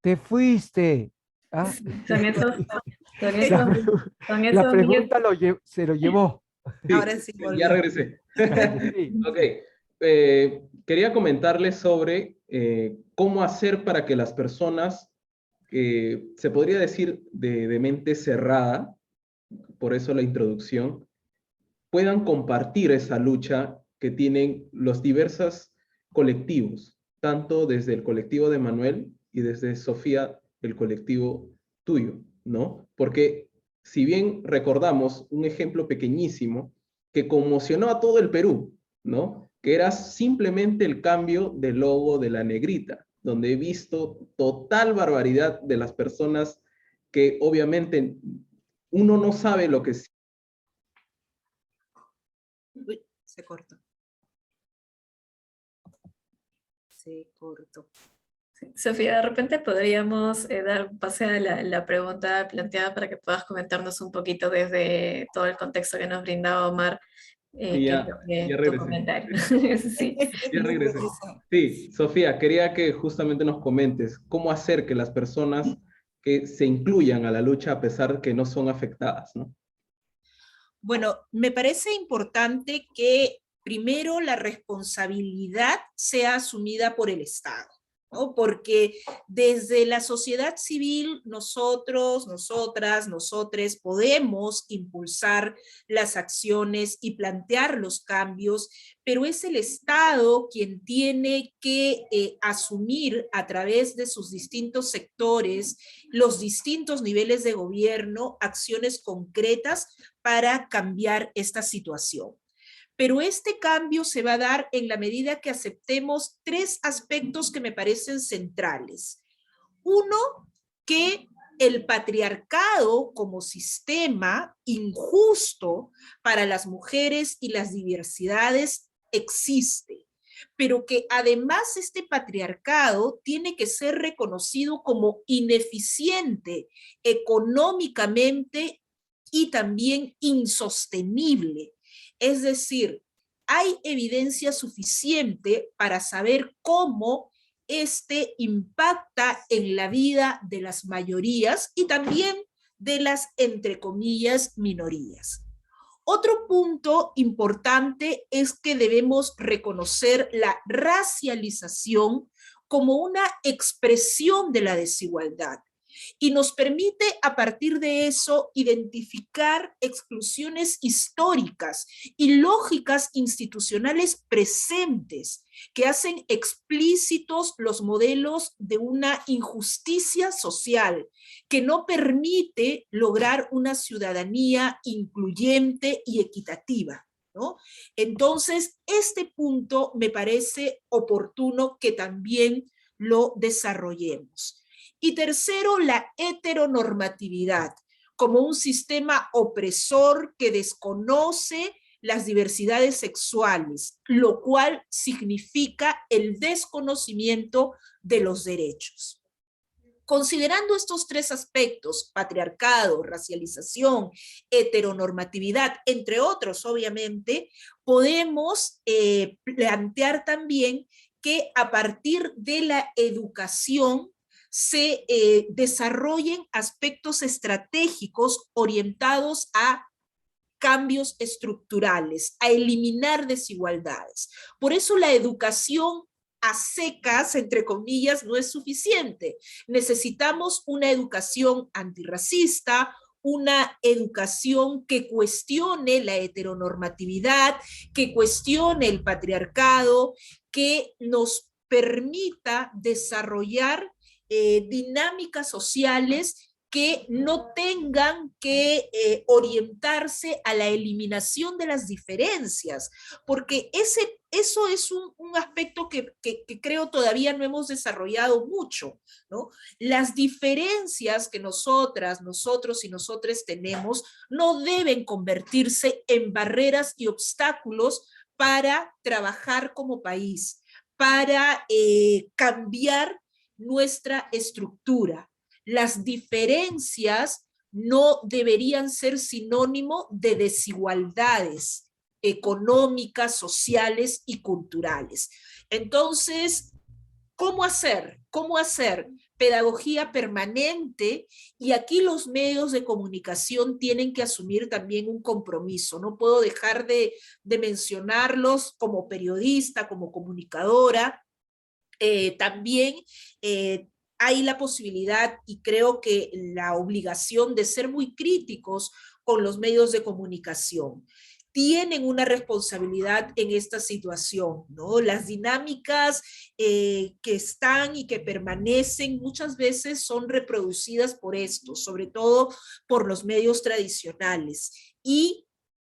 Te fuiste. ¿Ah? Son esos, son La, esos, son la esos pregunta se lo llevó. Sí, Ahora sí ya volví. regresé. Sí. Ok. Quería comentarles sobre cómo hacer para que las personas, se podría decir de mente cerrada, por eso la introducción, puedan compartir esa lucha que tienen los diversos colectivos, tanto desde el colectivo de Manuel y desde Sofía, el colectivo tuyo, ¿no? Porque si bien recordamos un ejemplo pequeñísimo que conmocionó a todo el Perú, ¿no? Que era simplemente el cambio del logo de la negrita, donde he visto total barbaridad de las personas que obviamente uno no sabe lo que... Uy, se cortó. Se cortó. Sofía, de repente podríamos dar un pase a la pregunta planteada para que puedas comentarnos un poquito desde todo el contexto que nos brindaba Omar, Sí, que es ya, lo que ya tu regresé. comentario. Sí. Ya regresé. Sí, Sofía, quería que justamente nos comentes cómo hacer que las personas que se incluyan a la lucha a pesar que no son afectadas, ¿no? Bueno, me parece importante que primero la responsabilidad sea asumida por el Estado, ¿no? Porque desde la sociedad civil nosotros, nosotras, nosotres podemos impulsar las acciones y plantear los cambios, pero es el Estado quien tiene que asumir a través de sus distintos sectores, los distintos niveles de gobierno, acciones concretas para cambiar esta situación. Pero este cambio se va a dar en la medida que aceptemos tres aspectos que me parecen centrales. Uno, que el patriarcado como sistema injusto para las mujeres y las diversidades existe, pero que además este patriarcado tiene que ser reconocido como ineficiente económicamente y también insostenible. Es decir, hay evidencia suficiente para saber cómo este impacta en la vida de las mayorías y también de las, entre comillas, minorías. Otro punto importante es que debemos reconocer la racialización como una expresión de la desigualdad y nos permite a partir de eso identificar exclusiones históricas y lógicas institucionales presentes que hacen explícitos los modelos de una injusticia social que no permite lograr una ciudadanía incluyente y equitativa, ¿no? Entonces, este punto me parece oportuno que también lo desarrollemos. Y tercero, la heteronormatividad, como un sistema opresor que desconoce las diversidades sexuales, lo cual significa el desconocimiento de los derechos. Considerando estos tres aspectos, patriarcado, racialización, heteronormatividad, entre otros, obviamente, podemos plantear también que a partir de la educación se desarrollen aspectos estratégicos orientados a cambios estructurales, a eliminar desigualdades. Por eso la educación a secas, entre comillas, no es suficiente. Necesitamos una educación antirracista, una educación que cuestione la heteronormatividad, que cuestione el patriarcado, que nos permita desarrollar dinámicas sociales que no tengan que orientarse a la eliminación de las diferencias, porque eso es un aspecto que creo todavía no hemos desarrollado mucho, ¿no? Las diferencias que nosotras, nosotros y nosotres tenemos no deben convertirse en barreras y obstáculos para trabajar como país, para cambiar nuestra estructura. Las diferencias no deberían ser sinónimo de desigualdades económicas, sociales y culturales. Entonces, ¿cómo hacer? ¿Cómo hacer? Pedagogía permanente, y aquí los medios de comunicación tienen que asumir también un compromiso. No puedo dejar de mencionarlos como periodista, como comunicadora. También hay la posibilidad y creo que la obligación de ser muy críticos con los medios de comunicación. Tienen una responsabilidad en esta situación, ¿no? Las dinámicas que están y que permanecen muchas veces son reproducidas por esto, sobre todo por los medios tradicionales. Y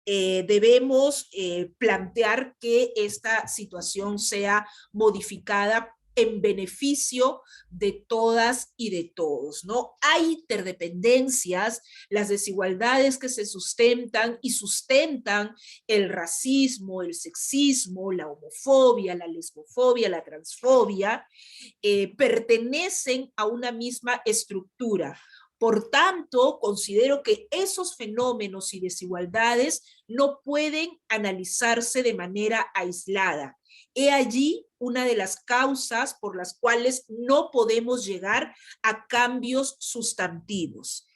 debemos plantear que esta situación sea modificada en beneficio de todas y de todos, ¿no? Hay interdependencias, las desigualdades que se sustentan y sustentan el racismo, el sexismo, la homofobia, la lesbofobia, la transfobia, pertenecen a una misma estructura. Por tanto, considero que esos fenómenos y desigualdades no pueden analizarse de manera aislada. He allí una de las causas por las cuales no podemos llegar a cambios sustantivos.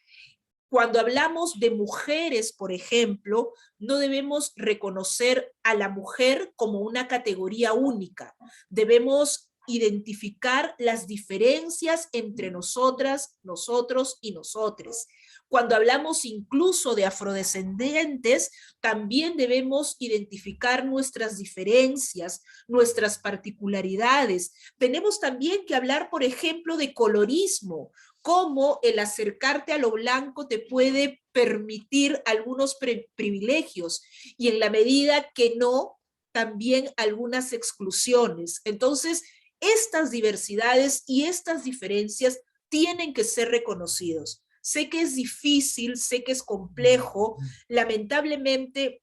Cuando hablamos de mujeres, por ejemplo, no debemos reconocer a la mujer como una categoría única. Debemos identificar las diferencias entre nosotras, nosotros y nosotres. Cuando hablamos incluso de afrodescendientes, también debemos identificar nuestras diferencias, nuestras particularidades. Tenemos también que hablar, por ejemplo, de colorismo, cómo el acercarte a lo blanco te puede permitir algunos privilegios y en la medida que no, también algunas exclusiones. Entonces, estas diversidades y estas diferencias tienen que ser reconocidos. Sé que es difícil, sé que es complejo, lamentablemente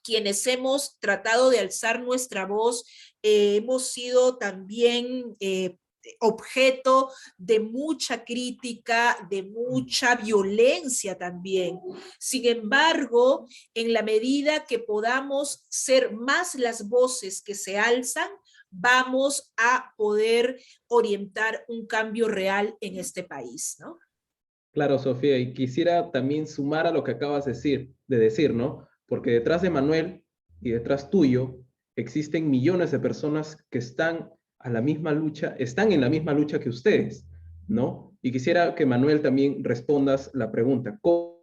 quienes hemos tratado de alzar nuestra voz, hemos sido también objeto de mucha crítica, de mucha violencia también. Sin embargo, en la medida que podamos ser más las voces que se alzan, vamos a poder orientar un cambio real en este país, ¿no? Claro, Sofía, y quisiera también sumar a lo que acabas de decir, ¿no? Porque detrás de Manuel y detrás tuyo existen millones de personas que están a la misma lucha, están en la misma lucha que ustedes, ¿no? Y quisiera que Manuel también respondas la pregunta, ¿cómo?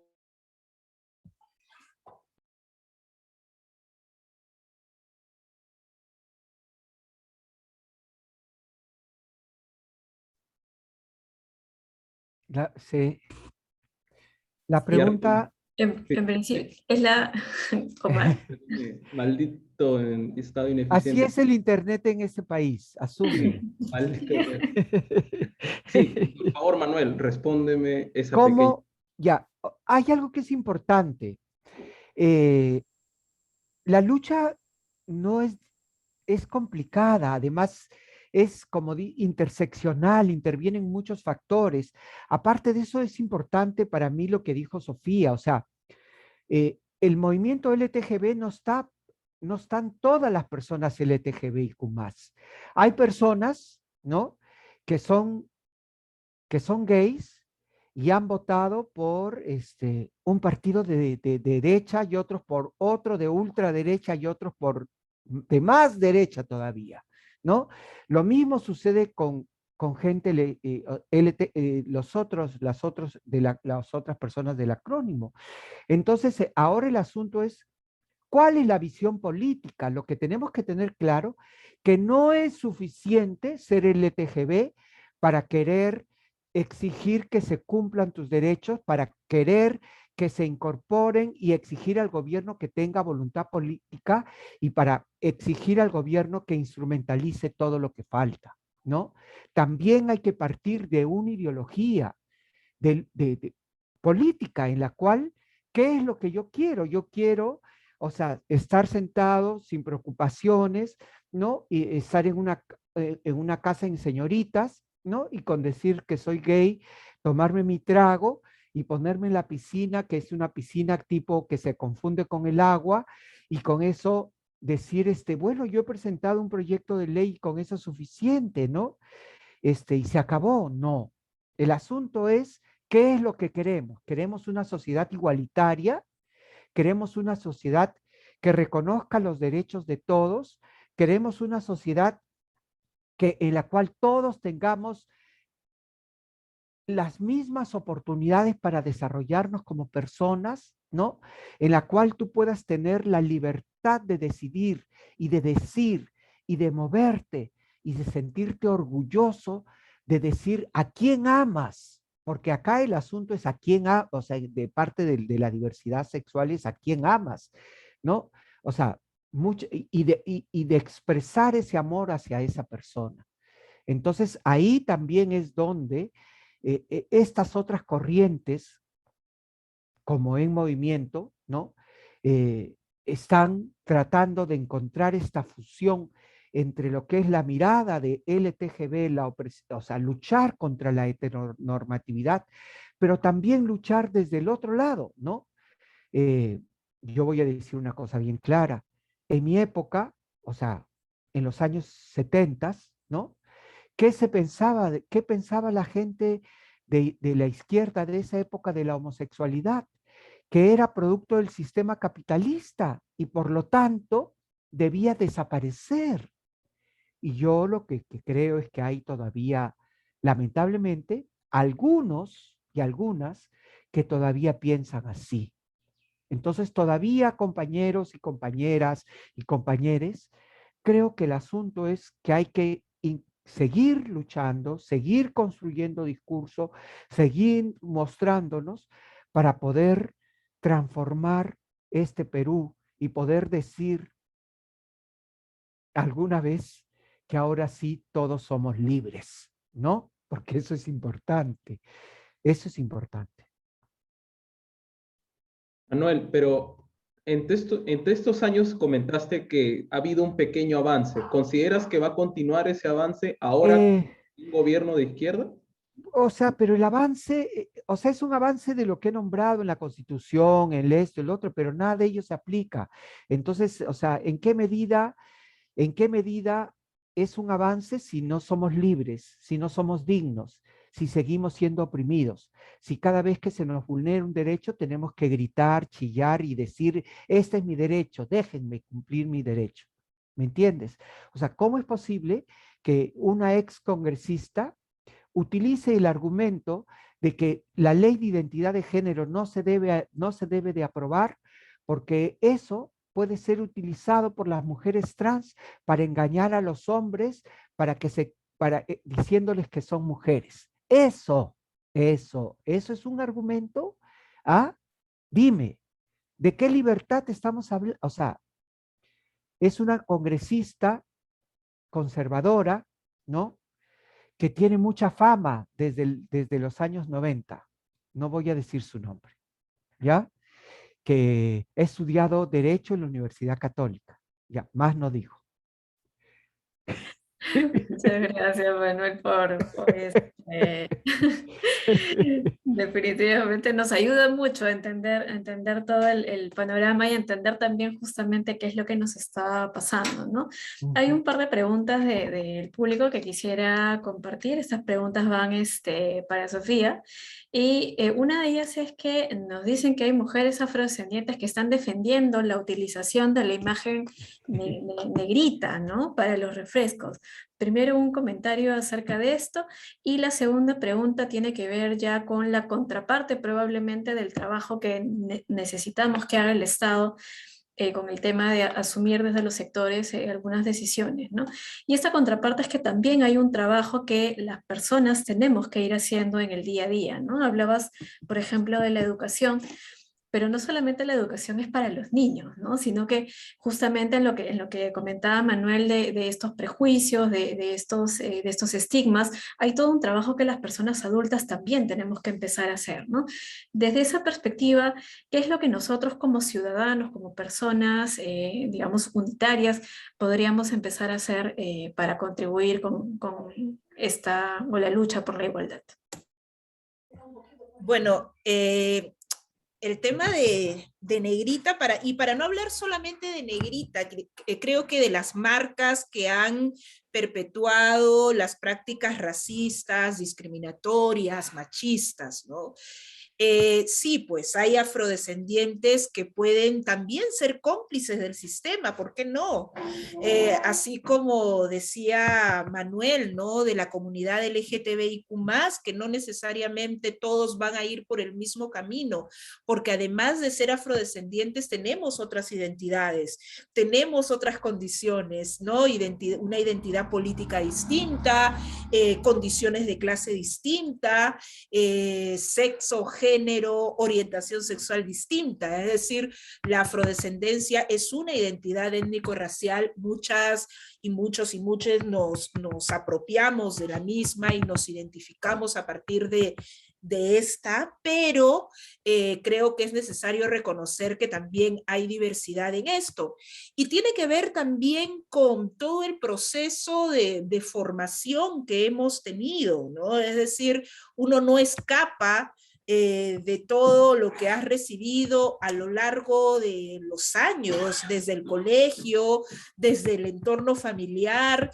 Sí. La Cierto. pregunta, En principio, es la... Omar. Maldito estado así ineficiente. es el Internet en este país, asume. Sí, maldito. Sí, por favor, Manuel, respóndeme esa pequeña. ¿Cómo? Ya, hay algo que es importante. Eh, la lucha no es complicada, además es como interseccional, intervienen muchos factores. Aparte de eso, es importante para mí lo que dijo Sofía, o sea, el movimiento LTGB no están todas las personas LTGBIQ+. Hay personas, ¿no? Que son, que son gays y han votado por un partido de derecha y otros por otro de ultraderecha y otros por de más derecha todavía, ¿no? Lo mismo sucede con gente, las otras personas del acrónimo. Entonces, ahora el asunto es, ¿cuál es la visión política? Lo que tenemos que tener claro, que no es suficiente ser LTGB para querer exigir que se cumplan tus derechos, para querer que se incorporen y exigir al gobierno que tenga voluntad política y para exigir al gobierno que instrumentalice todo lo que falta, ¿no? También hay que partir de una ideología de política en la cual, ¿qué es lo que yo quiero? Yo quiero, o sea, estar sentado sin preocupaciones, ¿no? Y estar en una casa en señoritas, ¿no? Y con decir que soy gay, tomarme mi trago y ponerme en la piscina, que es una piscina tipo que se confunde con el agua, y con eso decir, bueno, yo he presentado un proyecto de ley y con eso es suficiente, ¿no? Y se acabó. No. El asunto es, ¿qué es lo que queremos? ¿Queremos una sociedad igualitaria? ¿Queremos una sociedad que reconozca los derechos de todos? ¿Queremos una sociedad en la cual todos tengamos las mismas oportunidades para desarrollarnos como personas, ¿no? En la cual tú puedas tener la libertad de decidir y de decir y de moverte y de sentirte orgulloso de decir a quién amas, porque acá el asunto es a quién amas, o sea, de parte de la diversidad sexual es a quién amas, ¿no? O sea, y de expresar ese amor hacia esa persona. Entonces, ahí también es donde estas otras corrientes, como en movimiento, ¿no? Están tratando de encontrar esta fusión entre lo que es la mirada de LTGB, o sea, luchar contra la heteronormatividad, pero también luchar desde el otro lado, ¿no? Yo voy a decir una cosa bien clara. En mi época, o sea, en los años 70, ¿no? ¿Qué pensaba la gente de la izquierda de esa época de la homosexualidad? Que era producto del sistema capitalista y por lo tanto debía desaparecer. Y yo lo que creo es que hay todavía, lamentablemente, algunos y algunas que todavía piensan así. Entonces, todavía compañeros y compañeras y compañeros, creo que el asunto es que hay que seguir luchando, seguir construyendo discurso, seguir mostrándonos para poder transformar este Perú y poder decir alguna vez que ahora sí todos somos libres, ¿no? Porque eso es importante, eso es importante. Manuel, pero entre estos años comentaste que ha habido un pequeño avance. ¿Consideras que va a continuar ese avance ahora con Eh, un gobierno de izquierda? O sea, pero el avance, o sea, es un avance de lo que he nombrado en la Constitución, en esto, el otro, pero nada de ello se aplica. Entonces, o sea, en qué medida es un avance si no somos libres, si no somos dignos, si seguimos siendo oprimidos, si cada vez que se nos vulnera un derecho tenemos que gritar, chillar y decir, este es mi derecho, déjenme cumplir mi derecho? ¿Me entiendes? O sea, ¿cómo es posible que una ex congresista utilice el argumento de que la ley de identidad de género no se debe de aprobar porque eso puede ser utilizado por las mujeres trans para engañar a los hombres, diciéndoles que son mujeres? Eso es un argumento. ¿Ah? Dime, ¿de qué libertad estamos hablando? O sea, es una congresista conservadora, ¿no? Que tiene mucha fama desde los años 90. No voy a decir su nombre, ¿ya? Que he estudiado Derecho en la Universidad Católica. Ya, más no digo. Muchas gracias, Manuel, por definitivamente nos ayuda mucho a entender todo el panorama y a entender también justamente qué es lo que nos está pasando, ¿no? Hay un par de preguntas del público que quisiera compartir. Estas preguntas van para Sofía. Y una de ellas es que nos dicen que hay mujeres afrodescendientes que están defendiendo la utilización de la imagen negrita, ¿no? Para los refrescos. Primero un comentario acerca de esto y la segunda pregunta tiene que ver ya con la contraparte probablemente del trabajo que necesitamos que haga el Estado con el tema de asumir desde los sectores algunas decisiones, ¿no? Y esta contraparte es que también hay un trabajo que las personas tenemos que ir haciendo en el día a día, ¿no? Hablabas, por ejemplo, de la educación, pero no solamente la educación es para los niños, ¿no? Sino que justamente en lo que comentaba Manuel de estos prejuicios, de estos estigmas, hay todo un trabajo que las personas adultas también tenemos que empezar a hacer, ¿no? Desde esa perspectiva, ¿qué es lo que nosotros como ciudadanos, como personas, digamos, unitarias, podríamos empezar a hacer para contribuir con o la lucha por la igualdad? Bueno, el tema de negrita, para no hablar solamente de negrita, creo que de las marcas que han perpetuado las prácticas racistas, discriminatorias, machistas, ¿no? Sí, pues hay afrodescendientes que pueden también ser cómplices del sistema, ¿por qué no? Así como decía Manuel, ¿no? De la comunidad LGTBIQ+, que no necesariamente todos van a ir por el mismo camino, porque además de ser afrodescendientes tenemos otras identidades, tenemos otras condiciones, ¿no? Una identidad política distinta, condiciones de clase distinta, sexo, género, orientación sexual distinta, es decir, la afrodescendencia es una identidad étnico-racial, muchas y muchos y muchas nos apropiamos de la misma y nos identificamos a partir de de esta, pero creo que es necesario reconocer que también hay diversidad en esto. Y tiene que ver también con todo el proceso de formación que hemos tenido, ¿no? Es decir, uno no escapa de todo lo que has recibido a lo largo de los años, desde el colegio, desde el entorno familiar,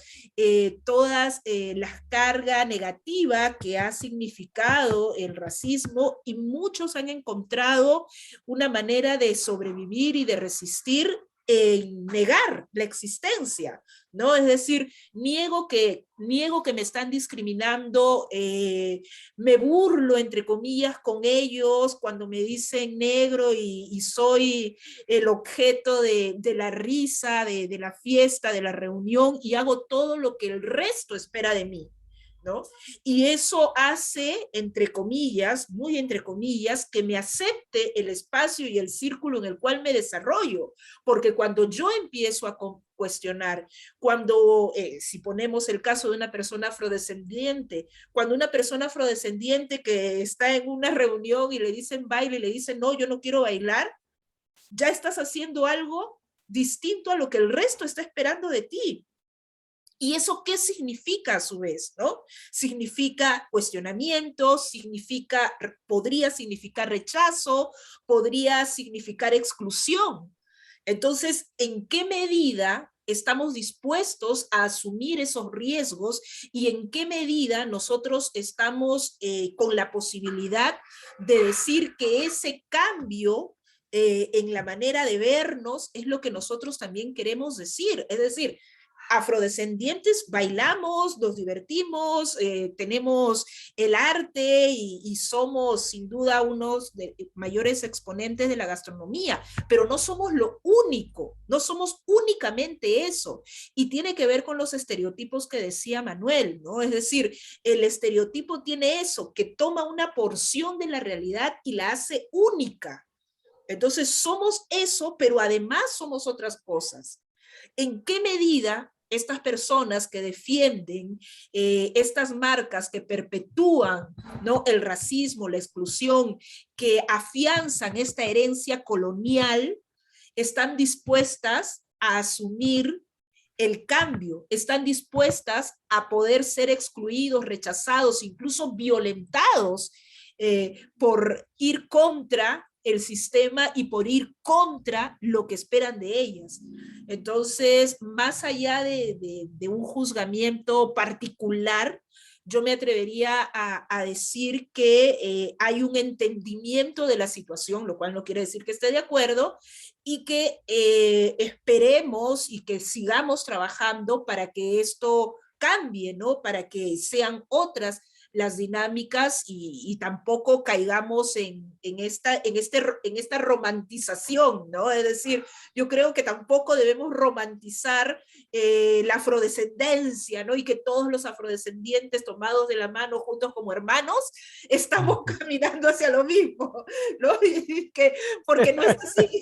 todas las cargas negativas que ha significado el racismo, y muchos han encontrado una manera de sobrevivir y de resistir en negar la existencia, ¿no? Es decir, niego que me están discriminando, me burlo, entre comillas, con ellos cuando me dicen negro y soy el objeto de la risa, de la fiesta, de la reunión, y hago todo lo que el resto espera de mí, ¿no? Y eso hace, entre comillas, muy entre comillas, que me acepte el espacio y el círculo en el cual me desarrollo, porque cuando yo empiezo a cuestionar, cuando, si ponemos el caso de una persona afrodescendiente, cuando una persona afrodescendiente que está en una reunión y le dicen baile y le dicen no, yo no quiero bailar, ya estás haciendo algo distinto a lo que el resto está esperando de ti. ¿Y eso qué significa a su vez, no? Significa cuestionamiento, podría significar rechazo, podría significar exclusión. Entonces, ¿en qué medida estamos dispuestos a asumir esos riesgos y en qué medida nosotros estamos con la posibilidad de decir que ese cambio en la manera de vernos es lo que nosotros también queremos decir? Es decir, afrodescendientes bailamos, nos divertimos, tenemos el arte y somos sin duda unos de mayores exponentes de la gastronomía, pero no somos lo único, no somos únicamente eso. Y tiene que ver con los estereotipos que decía Manuel, ¿no? Es decir, el estereotipo tiene eso, que toma una porción de la realidad y la hace única. Entonces somos eso, pero además somos otras cosas. ¿En qué medida estas personas que defienden estas marcas que perpetúan, ¿no?, el racismo, la exclusión, que afianzan esta herencia colonial, están dispuestas a asumir el cambio, están dispuestas a poder ser excluidos, rechazados, incluso violentados por ir contra el sistema y por ir contra lo que esperan de ellas? Entonces, más allá de un juzgamiento particular, yo me atrevería a decir que hay un entendimiento de la situación, lo cual no quiere decir que esté de acuerdo, y que esperemos y que sigamos trabajando para que esto cambie, ¿no? Para que sean otras las dinámicas y tampoco caigamos en esta romantización, ¿no? Es decir, yo creo que tampoco debemos romantizar la afrodescendencia, ¿no? Y que todos los afrodescendientes tomados de la mano juntos como hermanos estamos caminando hacia lo mismo, ¿no? Porque no es así.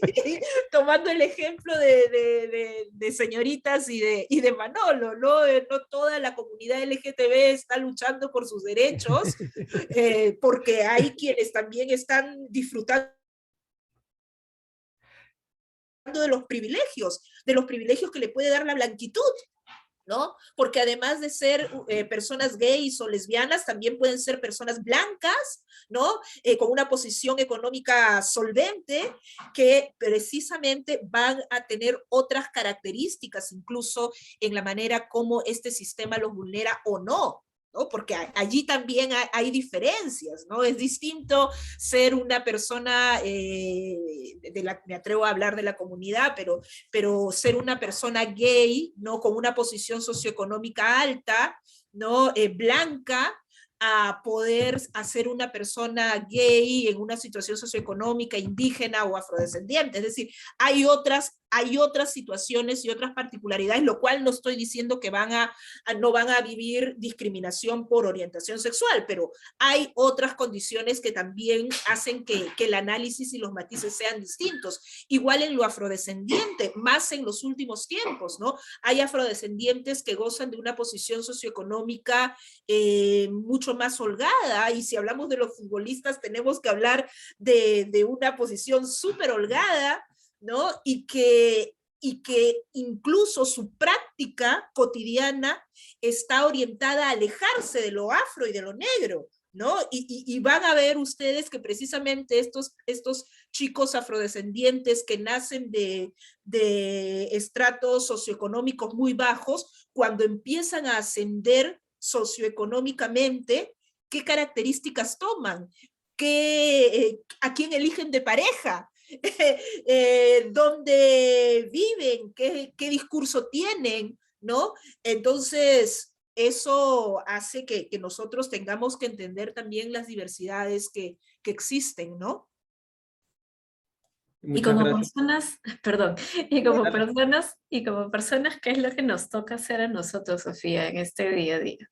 Tomando el ejemplo de señoritas y de Manolo, ¿no? No toda la comunidad LGTB está luchando por sus derechos, porque hay quienes también están disfrutando de los privilegios que le puede dar la blanquitud, ¿no? Porque además de ser personas gays o lesbianas, también pueden ser personas blancas, ¿no? Con una posición económica solvente, que precisamente van a tener otras características, incluso en la manera como este sistema los vulnera o no, ¿no? Porque allí también hay diferencias, ¿no? Es distinto ser una persona, me atrevo a hablar de la comunidad, pero ser una persona gay, ¿no? Con una posición socioeconómica alta, ¿no? Blanca, a poder hacer una persona gay en una situación socioeconómica indígena o afrodescendiente. Es decir, hay otras hay otras situaciones y otras particularidades, lo cual no estoy diciendo que no van a vivir discriminación por orientación sexual, pero hay otras condiciones que también hacen que el análisis y los matices sean distintos. Igual en lo afrodescendiente, más en los últimos tiempos, ¿no? Hay afrodescendientes que gozan de una posición socioeconómica mucho más holgada, y si hablamos de los futbolistas tenemos que hablar de una posición súper holgada, ¿no? Y que incluso su práctica cotidiana está orientada a alejarse de lo afro y de lo negro, ¿no? Y van a ver ustedes que precisamente estos chicos afrodescendientes que nacen de estratos socioeconómicos muy bajos, cuando empiezan a ascender socioeconómicamente, ¿qué características toman? ¿A quién eligen de pareja? ¿Dónde viven? ¿Qué discurso tienen? ¿No? Entonces, eso hace que nosotros tengamos que entender también las diversidades que existen, ¿no? Y Muchas como gracias. personas, perdón, y como personas, ¿qué es lo que nos toca hacer a nosotros, Sofía, en este día a día?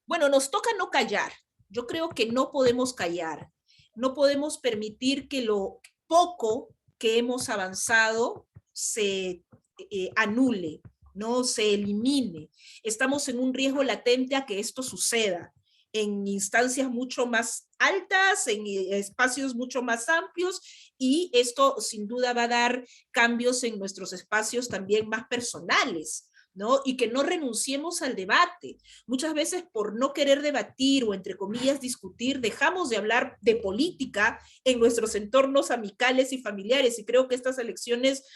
Bueno, nos toca no callar. Yo creo que no podemos callar. No podemos permitir que lo poco que hemos avanzado se anule, no se elimine. Estamos en un riesgo latente a que esto suceda en instancias mucho más altas, en espacios mucho más amplios, y esto sin duda va a dar cambios en nuestros espacios también más personales, ¿no? Y que no renunciemos al debate. Muchas veces por no querer debatir o entre comillas discutir, dejamos de hablar de política en nuestros entornos amicales y familiares, y creo que estas elecciones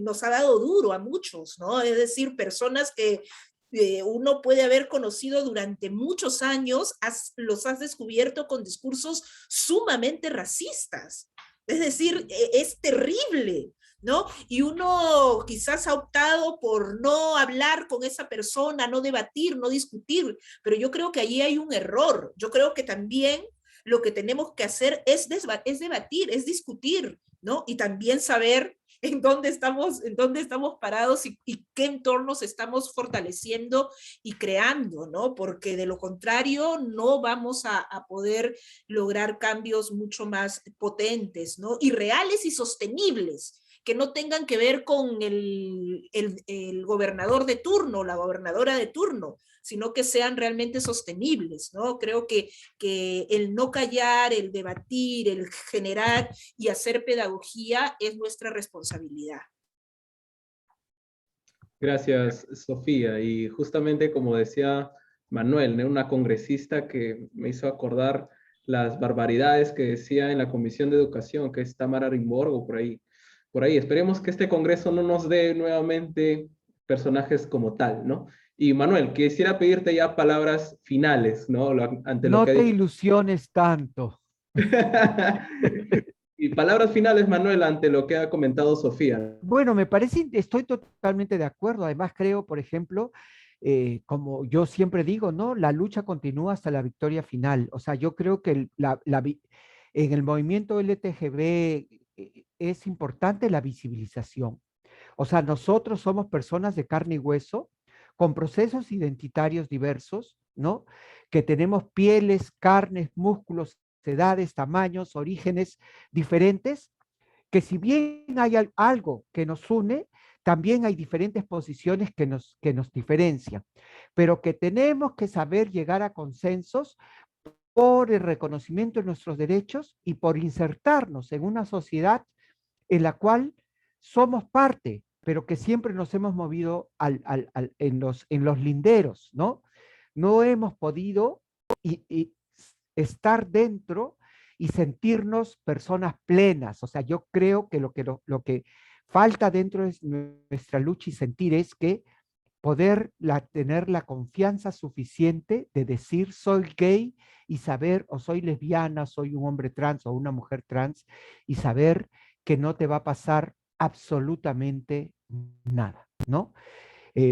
nos ha dado duro a muchos, ¿no? Es decir, personas que uno puede haber conocido durante muchos años, los has descubierto con discursos sumamente racistas. Es decir, es terrible, ¿no? Y uno quizás ha optado por no hablar con esa persona, no debatir, no discutir, pero yo creo que ahí hay un error. Yo creo que también lo que tenemos que hacer es debatir, es discutir, ¿no? Y también saber en dónde estamos parados y qué entornos estamos fortaleciendo y creando, ¿no? Porque de lo contrario no vamos a poder lograr cambios mucho más potentes, ¿no? Y reales y sostenibles, que no tengan que ver con el gobernador de turno, la gobernadora de turno, sino que sean realmente sostenibles, ¿no? Creo que el no callar, el debatir, el generar y hacer pedagogía es nuestra responsabilidad. Gracias, Sofía. Y justamente como decía Manuel, ¿no? Una congresista que me hizo acordar las barbaridades que decía en la Comisión de Educación, que es Tamara Rimborgo, por ahí. Por ahí, esperemos que este congreso no nos dé nuevamente personajes como tal, ¿no? Y Manuel, quisiera pedirte ya palabras finales, ¿no? Ante lo No que ha te dicho. ilusiones tanto. Y palabras finales, Manuel, ante lo que ha comentado Sofía. Bueno, me parece, estoy totalmente de acuerdo. Además, creo, por ejemplo, como yo siempre digo, ¿no? La lucha continúa hasta la victoria final. O sea, yo creo que en el movimiento LTGB es importante la visibilización. O sea, nosotros somos personas de carne y hueso, con procesos identitarios diversos, ¿no? Que tenemos pieles, carnes, músculos, edades, tamaños, orígenes diferentes, que si bien hay algo que nos une, también hay diferentes posiciones que nos diferencian, pero que tenemos que saber llegar a consensos por el reconocimiento de nuestros derechos y por insertarnos en una sociedad en la cual somos parte, pero que siempre nos hemos movido en los linderos, ¿no? No hemos podido estar dentro y sentirnos personas plenas. O sea, yo creo que lo que falta dentro de nuestra lucha y sentir es que poder tener la confianza suficiente de decir soy gay y saber, o soy lesbiana, soy un hombre trans o una mujer trans, y saber que no te va a pasar absolutamente nada, ¿no?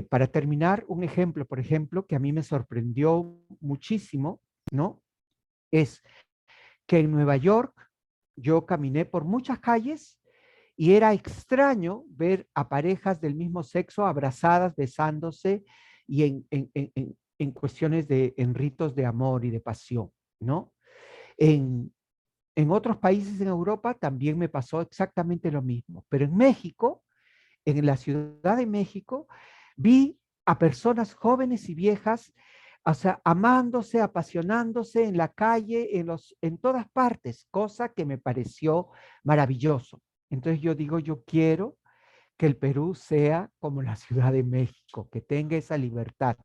Para terminar, un ejemplo, por ejemplo, que a mí me sorprendió muchísimo, ¿no? Es que en Nueva York yo caminé por muchas calles Y era extraño ver a parejas del mismo sexo abrazadas, besándose y en cuestiones en ritos de amor y de pasión, ¿no? En, en otros países en Europa también me pasó exactamente lo mismo, pero en México, en la Ciudad de México, vi a personas jóvenes y viejas, o sea, amándose, apasionándose en la calle, en todas partes, cosa que me pareció maravilloso. Entonces yo digo, yo quiero que el Perú sea como la Ciudad de México, que tenga esa libertad.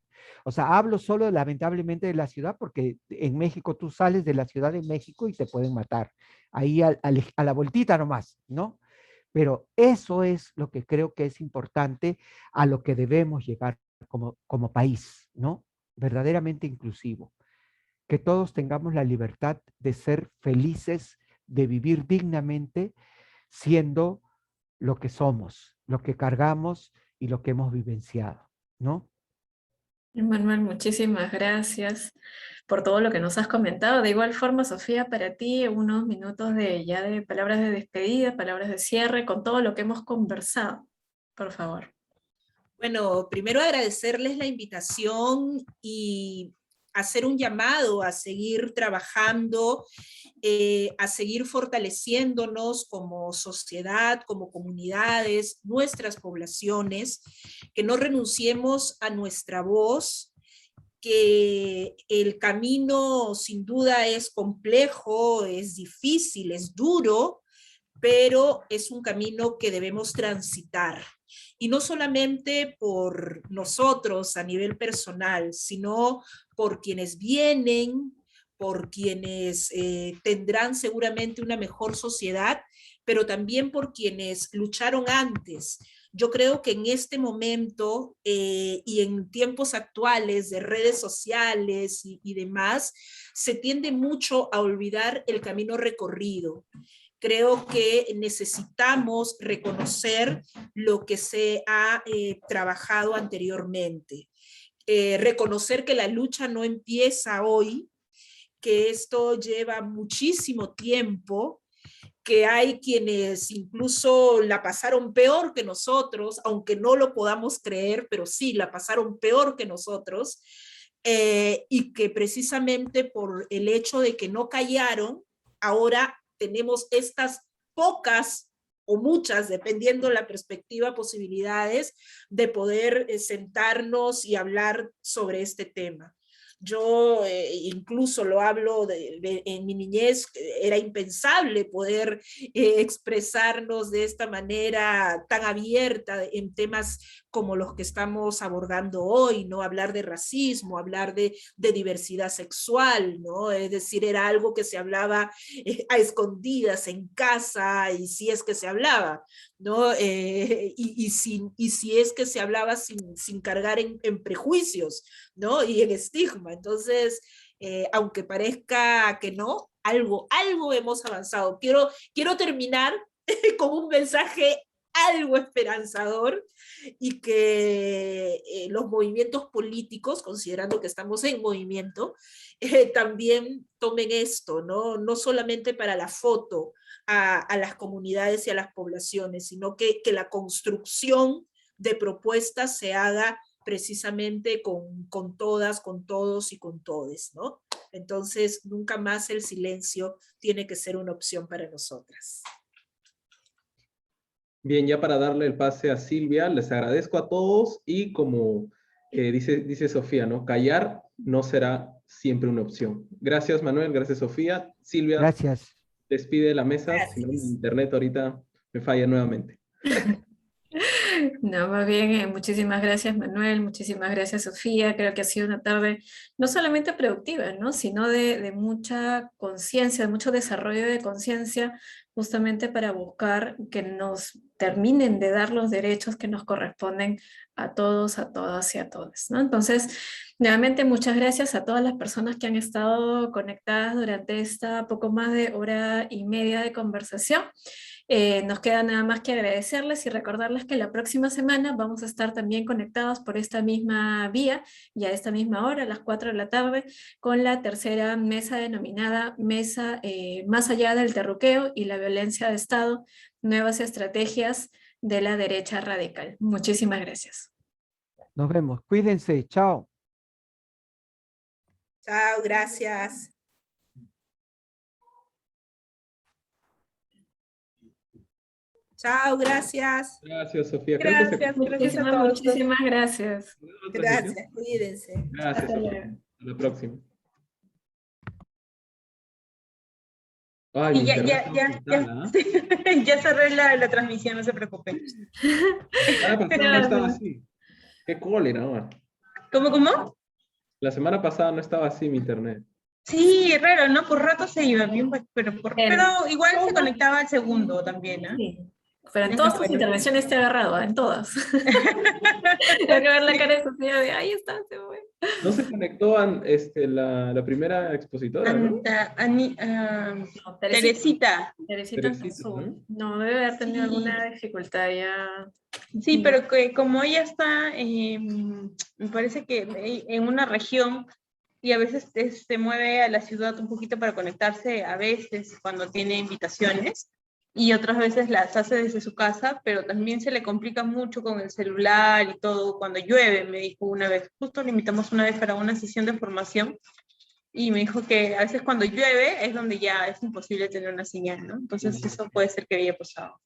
O sea, hablo solo lamentablemente de la ciudad porque en México tú sales de la Ciudad de México y te pueden matar. Ahí a la vueltita nomás, ¿no? Pero eso es lo que creo que es importante, a lo que debemos llegar como país, ¿no? Verdaderamente inclusivo. Que todos tengamos la libertad de ser felices, de vivir dignamente, siendo lo que somos, lo que cargamos y lo que hemos vivenciado, ¿no? Manuel, muchísimas gracias por todo lo que nos has comentado. De igual forma, Sofía, para ti, unos minutos de palabras de despedida, palabras de cierre, con todo lo que hemos conversado, por favor. Bueno, primero agradecerles la invitación y hacer un llamado a seguir trabajando, a seguir fortaleciéndonos como sociedad, como comunidades, nuestras poblaciones, que no renunciemos a nuestra voz, que el camino sin duda es complejo, es difícil, es duro, pero es un camino que debemos transitar. Y no solamente por nosotros a nivel personal, sino por quienes vienen, por quienes tendrán seguramente una mejor sociedad, pero también por quienes lucharon antes. Yo creo que en este momento y en tiempos actuales de redes sociales y demás, se tiende mucho a olvidar el camino recorrido. Creo que necesitamos reconocer lo que se ha trabajado anteriormente. Reconocer que la lucha no empieza hoy, que esto lleva muchísimo tiempo, que hay quienes incluso la pasaron peor que nosotros, aunque no lo podamos creer, pero sí, la pasaron peor que nosotros, y que precisamente por el hecho de que no callaron, ahora tenemos estas pocas o muchas, dependiendo la perspectiva, posibilidades de poder sentarnos y hablar sobre este tema. Yo incluso lo hablo en mi niñez, era impensable poder expresarnos de esta manera tan abierta en temas como los que estamos abordando hoy, ¿no? Hablar de racismo, hablar de diversidad sexual, ¿no? Es decir, era algo que se hablaba a escondidas en casa, y si es que se hablaba, ¿no? Y si es que se hablaba sin cargar en prejuicios, ¿no? Y en estigma. Entonces, aunque parezca que no, algo hemos avanzado. Quiero terminar con un mensaje algo esperanzador, y que los movimientos políticos, considerando que estamos en movimiento, también tomen esto, ¿no? No solamente para la foto a las comunidades y a las poblaciones, sino que la construcción de propuestas se haga precisamente con todas, con todos y con todes, ¿no? Entonces, nunca más el silencio tiene que ser una opción para nosotras. Bien, ya para darle el pase a Silvia, les agradezco a todos y como dice Sofía, ¿no? Callar no será siempre una opción. Gracias, Manuel, gracias, Sofía. Silvia, Gracias. despide la mesa, Gracias. si no, mi internet ahorita me falla nuevamente. No, más bien, muchísimas gracias Manuel, muchísimas gracias Sofía. Creo que ha sido una tarde no solamente productiva, ¿no? Sino de mucha conciencia, de mucho desarrollo de conciencia, justamente para buscar que nos terminen de dar los derechos que nos corresponden a todos, a todas y a todos, ¿no? Entonces, nuevamente muchas gracias a todas las personas que han estado conectadas durante esta poco más de hora y media de conversación. Nos queda nada más que agradecerles y recordarles que la próxima semana vamos a estar también conectados por esta misma vía y a esta misma hora, a las 4 de la tarde, con la tercera mesa denominada Mesa Más allá del terruqueo y la violencia de Estado nuevas estrategias de la derecha radical. Muchísimas gracias. Nos vemos. Cuídense. Chao. Chao, gracias. Chao, gracias. Gracias, Sofía. Creo que se- Gracias a todos. Muchísimas gracias. Gracias, cuídense. Gracias, Hasta Sofía. luego. Hasta la próxima. Ay, Y mi ya, internet ya, está ya, fatal, ¿ah? sí. Ya cerré la transmisión, no se preocupen. La semana pasada no estaba así. Qué cólera, ahora. ¿Cómo? La semana pasada no estaba así mi internet. Sí, raro, ¿no? Por rato se iba bien, pero igual se ¿Cómo? conectaba al segundo también, ¿no? Sí. Pero en Eso todas es tus bueno. intervenciones te he agarrado, en todas. Tengo que ver la cara de Sofía de, ahí está, se fue. No se conectó la primera expositora, ¿no? No, Teresita. Teresita Teresita, Anzú. ¿no? No, debe haber tenido Sí. alguna dificultad ya. Sí, pero que como ella está, me parece que en una región y a veces se mueve a la ciudad un poquito para conectarse, a veces cuando tiene invitaciones, y otras veces las hace desde su casa, pero también se le complica mucho con el celular y todo cuando llueve, me dijo una vez. Justo le invitamos una vez para una sesión de formación, y me dijo que a veces cuando llueve es donde ya es imposible tener una señal, ¿no? Entonces eso puede ser que haya pasado.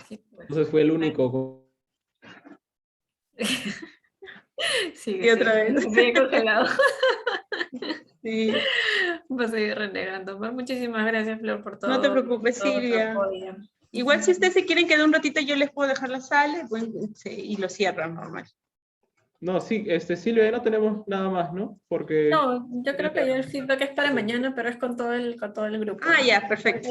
Sí, pues. Entonces fue el único. Sigue, Y otra sigue, vez. sigue congelado. Sí. Va a seguir renegando. Pues muchísimas gracias, Flor, por todo. No te preocupes, todo tu Silvia. apoyo. Igual si ustedes se quieren quedar un ratito, yo les puedo dejar la sala y lo cierran normal. No, sí, Silvia, ya no tenemos nada más, ¿no? Porque. No, yo creo que ya el feedback es para mañana, pero es con todo el grupo. Ah, ya, perfecto.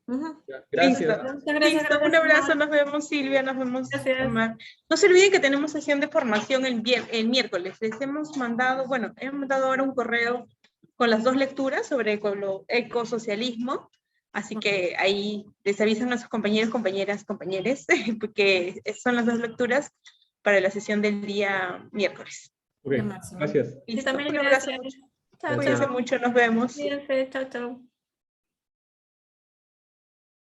Ujú. Gracias. Listo. Muchas gracias, Listo, un gracias, abrazo, Flor. nos vemos Silvia, nos vemos Gracias. Omar. No se olviden que tenemos sesión de formación el miércoles. Les hemos mandado, hemos mandado ahora un correo con las 2 lecturas sobre ecosocialismo, así que ahí les avisan a sus compañeros, compañeras, compañeres, porque son las 2 lecturas para la sesión del día miércoles. Ok, Lo máximo. gracias. Y Listo, también un abrazo. gracias. Chao, Gracias. Cuídense chao. mucho, nos vemos. Cuídense, chao, chao.